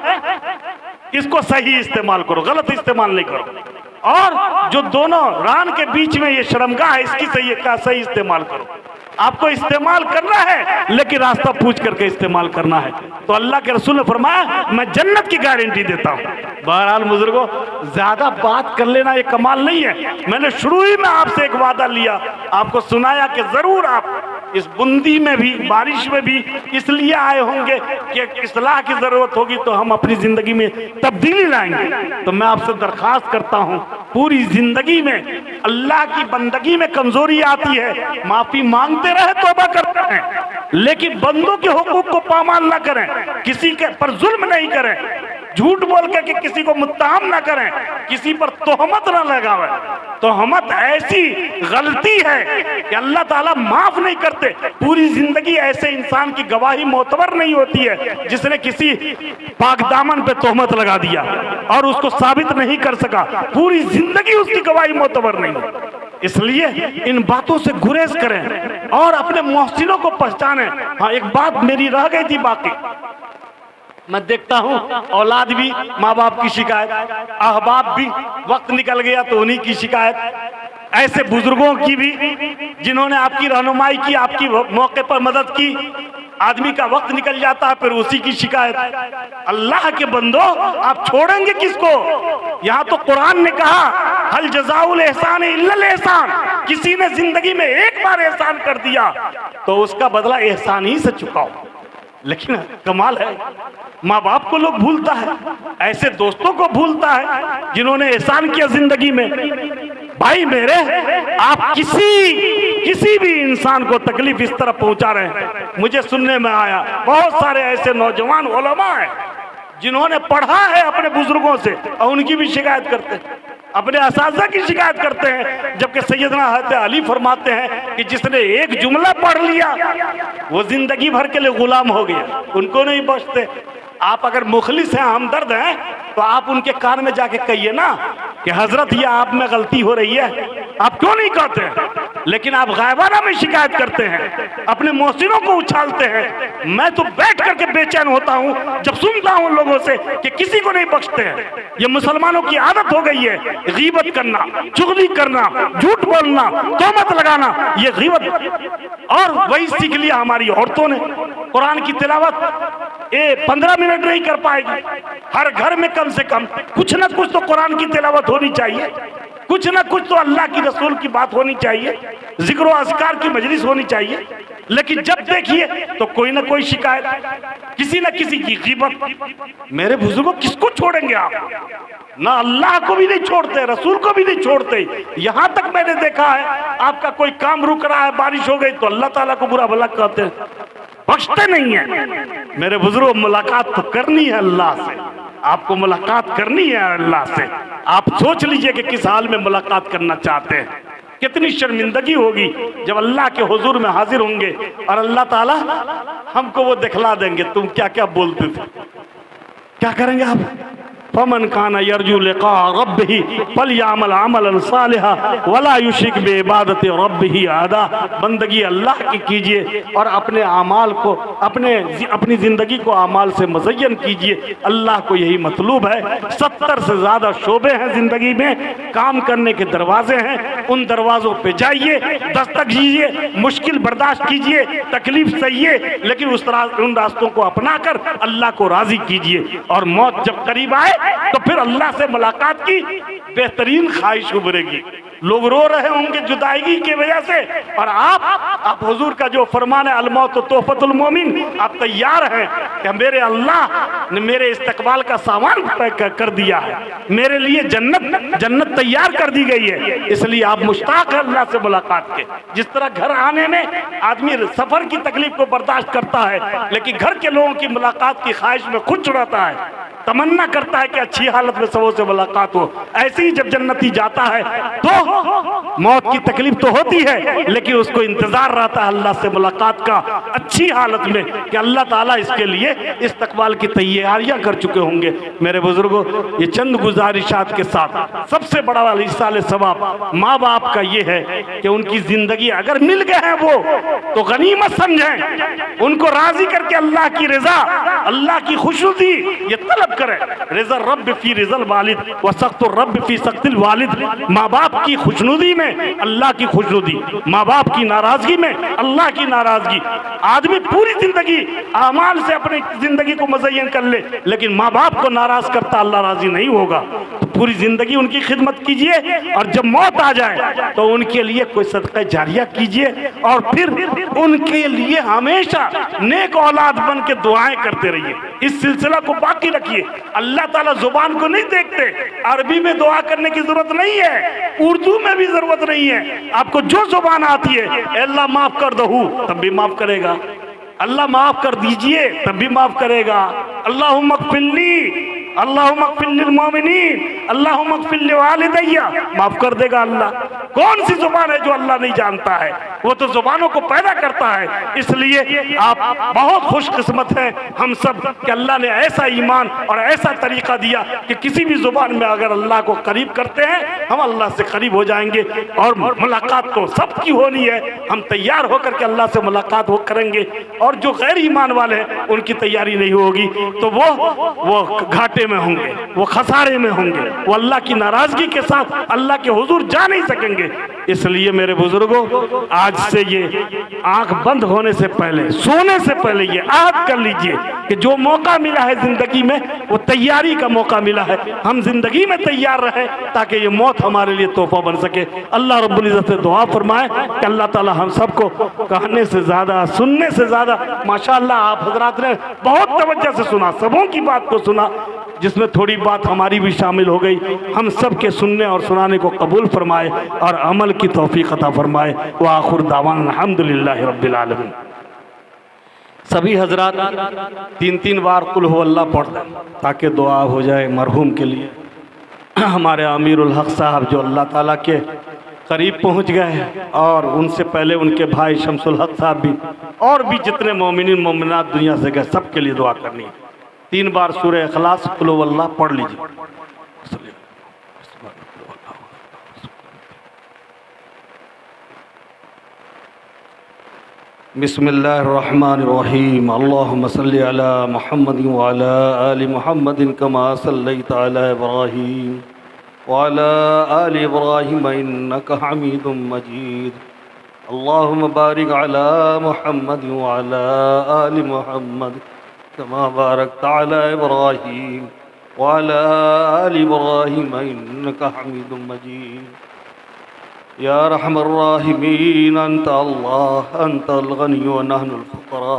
इसको सही इस्तेमाल करो, गलत इस्तेमाल नहीं करो। और जो दोनों रान के बीच में ये शर्मगाह है, इसकी सही इस्तेमाल करो। आपको इस्तेमाल करना है, लेकिन रास्ता पूछ करके इस्तेमाल करना है। तो अल्लाह के रसूल ने फरमाया मैं जन्नत की गारंटी देता हूँ। बहरहाल बुजुर्गों, ज्यादा बात कर लेना ये कमाल नहीं है। मैंने शुरू ही में आपसे एक वादा लिया, आपको सुनाया कि जरूर आप इस बूंदी में भी, बारिश में भी इसलिए आए होंगे कि इस्लाह की जरूरत होगी, तो हम अपनी जिंदगी में तब्दीली लाएंगे। तो मैं आपसे दरखास्त करता हूँ, पूरी जिंदगी में अल्लाह की बंदगी में कमजोरी आती है, माफी मांगते रहे, तौबा करते हैं, लेकिन बंदों के हुकूक को पामाल ना करें, किसी के पर जुल्म नहीं करें, झूठ बोल के किसी को मुत्तहम ना करें, किसी पर तोहमत ना लगावे। तोहमत ऐसी गलती है कि अल्लाह ताला माफ नहीं करते। पूरी जिंदगी ऐसे इंसान की गवाही मोतबर नहीं होती है जिसने किसी पाकदामन पे तोहमत लगा दिया और उसको साबित नहीं कर सका। पूरी जिंदगी उसकी गवाही मोतबर नहीं। इसलिए इन बातों से गुरेज करें और अपने मोहसिनों को पहचानें। हाँ, एक बात मेरी रह गई थी बाकी। मैं देखता हूँ औलाद भी माँ बाप की शिकायत, अहबाब भी वक्त निकल गया तो उन्हीं की शिकायत। ऐसे बुजुर्गों की भी जिन्होंने आपकी रहनुमाई की, आपकी मौके पर मदद की। आदमी का वक्त निकल जाता है फिर उसी की शिकायत। अल्लाह के बंदो, आप छोड़ेंगे किसको? यहाँ तो कुरान ने कहा हल जज़ाउल एहसान इल्लल एहसान, किसी ने जिंदगी में एक बार एहसान कर दिया तो उसका बदला एहसान ही से चुकाओ। लेकिन कमाल है, माँ बाप को लोग भूलता है, ऐसे दोस्तों को भूलता है जिन्होंने एहसान किया जिंदगी में। भाई मेरे, आप किसी भी इंसान को तकलीफ इस तरह पहुंचा रहे हैं। मुझे सुनने में आया बहुत सारे ऐसे नौजवान उलमा हैं जिन्होंने पढ़ा है अपने बुजुर्गों से और उनकी भी शिकायत करते हैं, अपने असातिज़ा की शिकायत करते हैं, जबकि सैयदना हज़रत अली फरमाते हैं कि जिसने एक जुमला पढ़ लिया वो जिंदगी भर के लिए गुलाम हो गया, उनको नहीं बख्शते। आप अगर मुखलिस हैं, हमदर्द हैं, तो आप उनके कान में जाके कहिए ना कि हजरत ये आप में गलती हो रही है। आप क्यों नहीं कहते हैं? लेकिन आप गायबाना में शिकायत करते हैं, अपने मोहसिनों को उछालते हैं। मैं तो बैठ करके बेचैन होता हूँ जब सुनता हूँ लोगों से कि किसी को नहीं बख्शते हैं। ये मुसलमानों की आदत हो गई है, गीबत करना, चुगली करना, झूठ बोलना, तोहमत लगाना, ये गीबत। और वही सीख लिया हमारी औरतों ने। कुरान की तिलावत 15 मिनट नहीं कर पाएगी। हर घर में कम से कम कुछ ना कुछ तो कुरान की तिलावत होनी चाहिए, कुछ ना कुछ तो अल्लाह की रसूल की बात होनी चाहिए, जिक्र और अज़कार की मजलिस होनी चाहिए। लेकिन जब देखिए तो कोई ना कोई शिकायत, किसी ना किसी की गीबत। मेरे बुजुर्गों, किसको छोड़ेंगे आप? ना अल्लाह को भी नहीं छोड़ते, रसूल को भी नहीं छोड़ते। यहाँ तक मैंने देखा है आपका कोई काम रुक रहा है, बारिश हो गई तो अल्लाह ताला को बुरा भला कहते हैं, बख्शते नहीं है। मेरे बुजुर्गों, मुलाकात तो करनी है अल्लाह से, आपको मुलाकात करनी है अल्लाह से। आप सोच लीजिए कि किस हाल में मुलाकात करना चाहते हैं। कितनी शर्मिंदगी होगी जब अल्लाह के हुजूर में हाजिर होंगे और अल्लाह ताला हमको वो दिखला देंगे तुम क्या क्या बोलते थे। क्या करेंगे आप? फमन काना यरजू लिका रब्बिही फलयामल अमलन सालिहा वला युश्रिक बिइबादति रब्बिही अहदा। बंदगी अल्लाह की कीजिए और अपने अमाल को, अपनी जिंदगी को अमाल से मुज़य्यन कीजिए। अल्लाह को यही मतलूब है। 70 से ज़्यादा शोबे हैं जिंदगी में, काम करने के दरवाजे हैं, उन दरवाज़ों पे जाइए, दस्तक कीजिए, मुश्किल बर्दाश्त कीजिए, तकलीफ सहिए, लेकिन उन रास्तों को अपना कर अल्लाह को राज़ी कीजिए। और मौत जब करीब आए तो फिर अल्लाह से मुलाकात की बेहतरीन ख्वाहिश उभरेगी। लोग रो रहे होंगे जुदाई की वजह से, और आप हुजूर का जो फरमान है अलमौत तोहफतुल मोमिन, आप तैयार हैं कि मेरे अल्लाह ने मेरे इस्तकबाल का सामान कर दिया है, मेरे लिए जन्नत तैयार कर दी गई है। इसलिए आप मुश्ताक हैं अल्लाह से मुलाकात के। जिस तरह घर आने में आदमी सफर की तकलीफ को बर्दाश्त करता है, लेकिन घर के लोगों की मुलाकात की ख्वाहिश में खुद चुराता है, तमन्ना करता है कि अच्छी हालत में सबों से मुलाकात हो। ऐसे ही जब जन्नती जाता है तो मौत की तकलीफ तो होती है, लेकिन उसको इंतजार रहता है अल्लाह से मुलाकात का अच्छी हालत में कि अल्लाह ताला इसके लिए इस्तकबाल की तैयारियां कर चुके होंगे। मेरे बुजुर्गों, ये चंद गुजारिशात के साथ सबसे बड़ा वाला इसाले सवाब माँ बाप का ये है कि उनकी जिंदगी अगर मिल गए हैं वो तो गनीमत समझें, उनको राजी करके अल्लाह की रजा, अल्लाह की खुशनुदी ये तलब करें। रिज़ा रब फी रिज़ल वालिद व सख्तुर रब फी सख्तिल वालिद। माँ बाप की खुशनुदी में अल्लाह की खुशनुदी, माँ बाप की नाराजगी में अल्लाह की नाराजगी। आदमी पूरी जिंदगी अमाल से अपनी जिंदगी को मुज़य्यन कर ले, लेकिन माँ बाप को नाराज करता अल्लाह राजी नहीं होगा। तो पूरी जिंदगी उनकी खिदमत कीजिए, और जब मौत आ जाए तो उनके लिए कोई सदका जारिया कीजिए, और फिर उनके लिए हमेशा नेक औलाद बन के दुआएं करते रहिए। इस सिलसिला को बाकी रखिए। अल्लाह ताला जुबान को नहीं देखते, अरबी में दुआ करने की जरूरत नहीं है, उर्दू में भी जरूरत नहीं है। आपको जो जुबान आती है, अल्लाह माफ कर दो तब भी माफ करेगा, अल्लाह माफ कर दीजिए तब भी माफ करेगा। अल्लाहुम्मा ग़फ़िरली, अल्लाहुम्मा ग़फ़िर लिल मोमिनीन, अल्लाहुम्मा ग़फ़िर लिवालिदैया, माफ कर देगा अल्लाह। कौन सी जुबान है जो अल्लाह नहीं जानता है? वो तो जुबानों को पैदा करता है। इसलिए आप बहुत खुशकिस्मत हैं हम सब कि अल्लाह ने ऐसा ईमान और ऐसा तरीका दिया कि किसी भी जुबान में अगर अल्लाह को करीब करते हैं हम अल्लाह से करीब हो जाएंगे। और मुलाकात तो सबकी होनी है, हम तैयार होकर के अल्लाह से मुलाकात हो करेंगे। और जो गैर ईमान वाले हैं उनकी तैयारी नहीं होगी तो वो घाटे घाटे में होंगे, वो खसारे में होंगे, वो अल्लाह की नाराजगी के साथ अल्लाह के हुजूर जा नहीं सकेंगे। इसलिए मेरे बुजुर्गों, आज से ये आंख बंद होने से पहले, सोने से पहले ये याद कर लीजिए कि जो मौका मिला है जिंदगी में, वो तैयारी का मौका मिला है। हम जिंदगी में तैयार रहे ताकि ये मौत हमारे लिए तोहफा बन सके। अल्लाह रब्बुल इज्जत से दुआ फरमाए कि अल्लाह ताला हम सबको कहने से ज्यादा, सुनने से ज्यादा, माशाअल्लाह आप हजरात ने बहुत तवज्जो से सुना, सबों की बात को सुना, जिसमें थोड़ी बात हमारी भी शामिल हो गई। हम सब के सुनने और सुनाने को कबूल फरमाए और अमल की तौफीक अता फरमाए। व आखिर दावाना अल्हम्दुलिल्लाहि रब्बिल आलमीन। सभी हजरात 3-3 बार कुल हु अल्लाह पढ़ दें ताकि दुआ हो जाए मरहूम के लिए। हमारे अमीरुल हक साहब जो अल्लाह ताला के करीब पहुंच गए, और उनसे पहले उनके भाई शमसुल हक साहब भी, और भी जितने मोमिनीन मोमिनात दुनिया से गए, सबके लिए दुआ करनी है। 3 बार सूरह इखलास कुल हु अल्लाह पढ़ लीजिए। बिस्मिल्लाहिर्रहमानिर्रहीम। अल्लाहुम्मा सल्लि अला मुहम्मदिन व अला आलि मुहम्मदिन कमा सल्लैता अला इब्राहीम व अला आलि इब्राहीम इन्नका हमीदुम मजीद। अल्लाहुम्मा बारिक अला मुहम्मदिन व अला आलि मुहम्मद कमा बारकता अला इब्राहीम व अला आलि इब्राहीम इन्नका हमीदुम मजीद। या रहमर राहिमीन अंत अल्लाह अंतल गनी व नहनुल फुकरा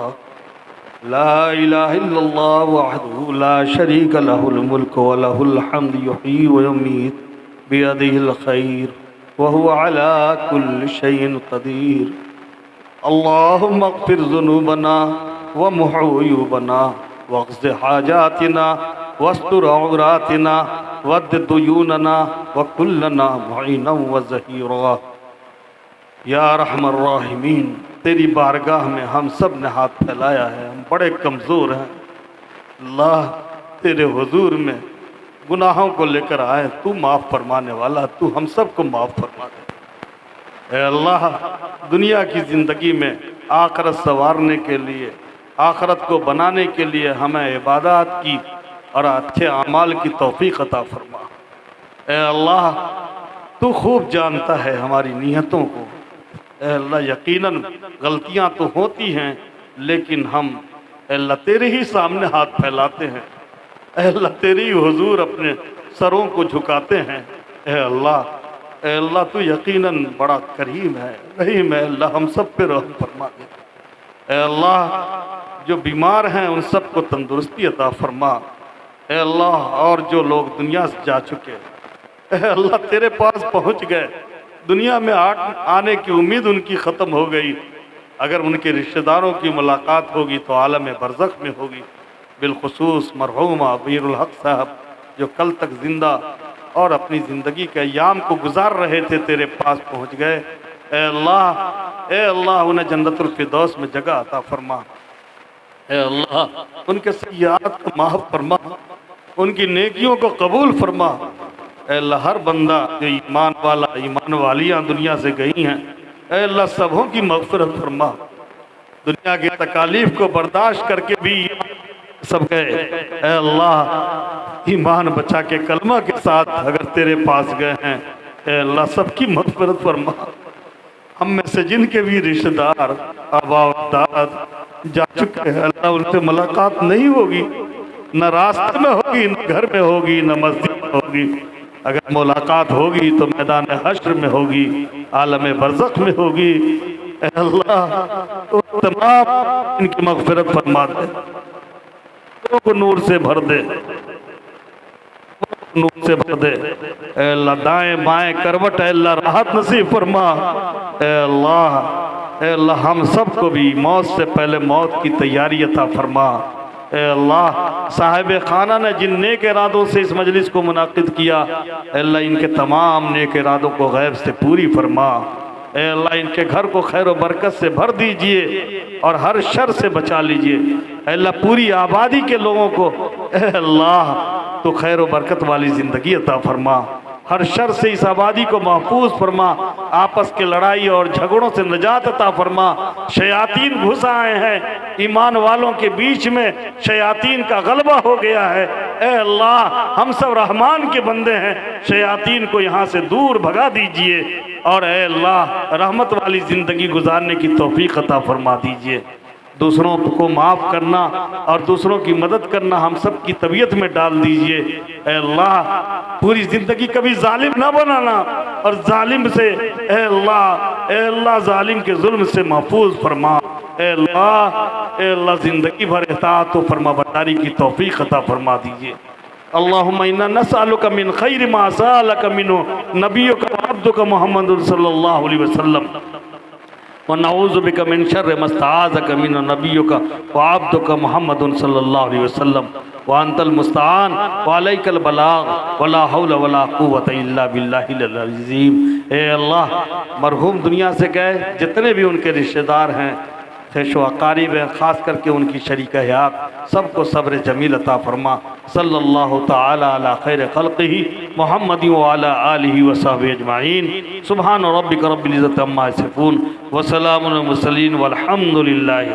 ला इलाहा इल्लल्लाह वहदहु ला शरीक लहुल मुल्क व लहुल हम्द युहयी व युमीत बियदिहिल खैर व हुवा अला कुल्लि शैइन कदीर। अल्लाहुम्मा अग़फिर ज़ुनूबना व मुह् उयूबना वक़्ज़ि हाजातिना वस्तुर औरातिना वद्द दुयूनना व कुल्लना मुईनन व ज़हीरा। या रहमर राहिमीन, तेरी बारगाह में हम सब ने हाथ फैलाया है, हम बड़े कमज़ोर हैं। अल्लाह तेरे हुजूर में गुनाहों को लेकर आए, तू माफ़ फरमाने वाला, तू हम सब को माफ़ फरमा दे। अल्लाह दुनिया की ज़िंदगी में आखिरत संवारने के लिए, आखिरत को बनाने के लिए हमें इबादत की और अच्छे अमाल की तौफीक अता फरमा। ए अल्लाह, तू खूब जानता है हमारी नीयतों को। ए अल्लाह, यकीनन गलतियां तो होती हैं, लेकिन हम अल्लाह तेरे ही सामने हाथ फैलाते हैं। ए अल्लाह, तेरी हुजूर अपने सरों को झुकाते हैं। ए अल्लाह, तू यकीनन बड़ा करीम है, रहीम है। अल्लाह, हम सब पे रहम फरमा दे। ए अल्लाह, जो बीमार हैं उन सब को तंदुरुस्ती अता फरमा। ए अल्लाह, और जो लोग दुनिया से जा चुके, ए अल्लाह तेरे पास पहुंच गए, दुनिया में आने की उम्मीद उनकी ख़त्म हो गई, अगर उनके रिश्तेदारों की मुलाकात होगी तो आलम बरज़ख में होगी। बिलखुसूस मरहूम अमीरुल हक साहब जो कल तक ज़िंदा और अपनी ज़िंदगी के अयाम को गुजार रहे थे, तेरे पास पहुँच गए। ए अल्लाह, उन्हें जन्नतुल फिरदौस में जगह अता फरमा। ए अल्लाह, उनके सय्यात को माफ़ फरमा, उनकी नेकियों को कबूल फरमा। ए अल्लाह, हर बंदा जो ईमान वाला, ईमान वालियाँ दुनिया से गई हैं, ए अल्लाह सबों की मग़फ़िरत फरमा। दुनिया की तकालीफ को बर्दाश्त करके भी सब गए, ए अल्लाह ईमान बचा के कलमा के साथ अगर तेरे पास गए हैं, ए अल्लाह सबकी मग़फ़िरत फरमा। हम में से जिनके भी रिश्तेदार आबाद जा चुके हैं, अल्लाह उनसे मुलाकात नहीं होगी, न रास्ते में होगी, न घर में होगी, न मस्जिद में होगी। अगर मुलाकात होगी तो मैदान हश्र में होगी, आलम बरज़ख में होगी। अल्लाह, तो तमाम इनकी मग़फ़िरत फरमा दे, को नूर से भर दे, नूर से भर दे। अल्लाह, दाएं बाएं करवट अल्लाह राहत नसीब फरमा। अल्लाह, हम सबको भी मौत से पहले मौत की तैयारी अता फरमा। अल्लाह, साहिब खाना ने जिन नेक इरादों से इस मजलिस को मुनाकिद किया, अल्लाह इनके तमाम नेक इरादों को गैब से पूरी फरमा। अल्लाह, इनके घर को खैर और बरकत से भर दीजिए और हर शर से बचा लीजिए। अल्लाह, पूरी आबादी के लोगों को अल्लाह तो खैर और बरकत वाली ज़िंदगी अता फरमा, हर शर से इस आबादी को महफूज फरमा, आपस के लड़ाई और झगड़ों से निजात अता फरमा। शयातीन घुस आए हैं, ईमान वालों के बीच में शयातीन का गलबा हो गया है। ए अल्लाह हम सब रहमान के बंदे हैं, शयातीन को यहाँ से दूर भगा दीजिए और ए अल्लाह रहमत वाली ज़िंदगी गुजारने की तौफीक अता फरमा दीजिए। दूसरों को माफ़ करना और दूसरों की मदद करना हम सब की तबीयत में डाल दीजिए। ए अल्लाह पूरी ज़िंदगी कभी जालिम ना बनाना और जालिम से ए अल्लाह जालिम के जुल्म से महफूज फरमा। ए अल्लाह ज़िंदगी भर इताअत व फरमाबरदारी की तौफीक अता फरमा दीजिए। अल्लाहुम्मा इन्ना नसअलुका मिन खैरि मा सअलका मिन्हु नबियुका व अब्दुका मुहम्मद सल्लल्लाहु अलैहि वसल्लम व नऊज़ु बिका मिन शर्रि मा इस्तआज़का मिन्हु नबियुका व अब्दुका मुहम्मद सल्लल्लाहु अलैहि वसल्लम व अंतल मुस्तआन व अलैकल बलाग व ला हौला व ला कुव्वता इल्ला बिल्लाहिल अज़ीम। ए अल्लाह मरहूम दुनिया से गए जितने भी उनके रिश्तेदार हैं, ख़ैशो अकारीब हैं, ख़ास करके उनकी शरीक हयात, सबको सब्र जमील अता फरमा। सल्लल्लाहु तआला अला खैर खल्क़िही मुहम्मदी व अला आलिही व सहबिही अजमाइन। सुब्हान रब्बिका रब्बिल इज़्ज़ति अम्मा यसिफून व सलामुन अलल मुरसलीन वल्हम्दुलिल्लाहि।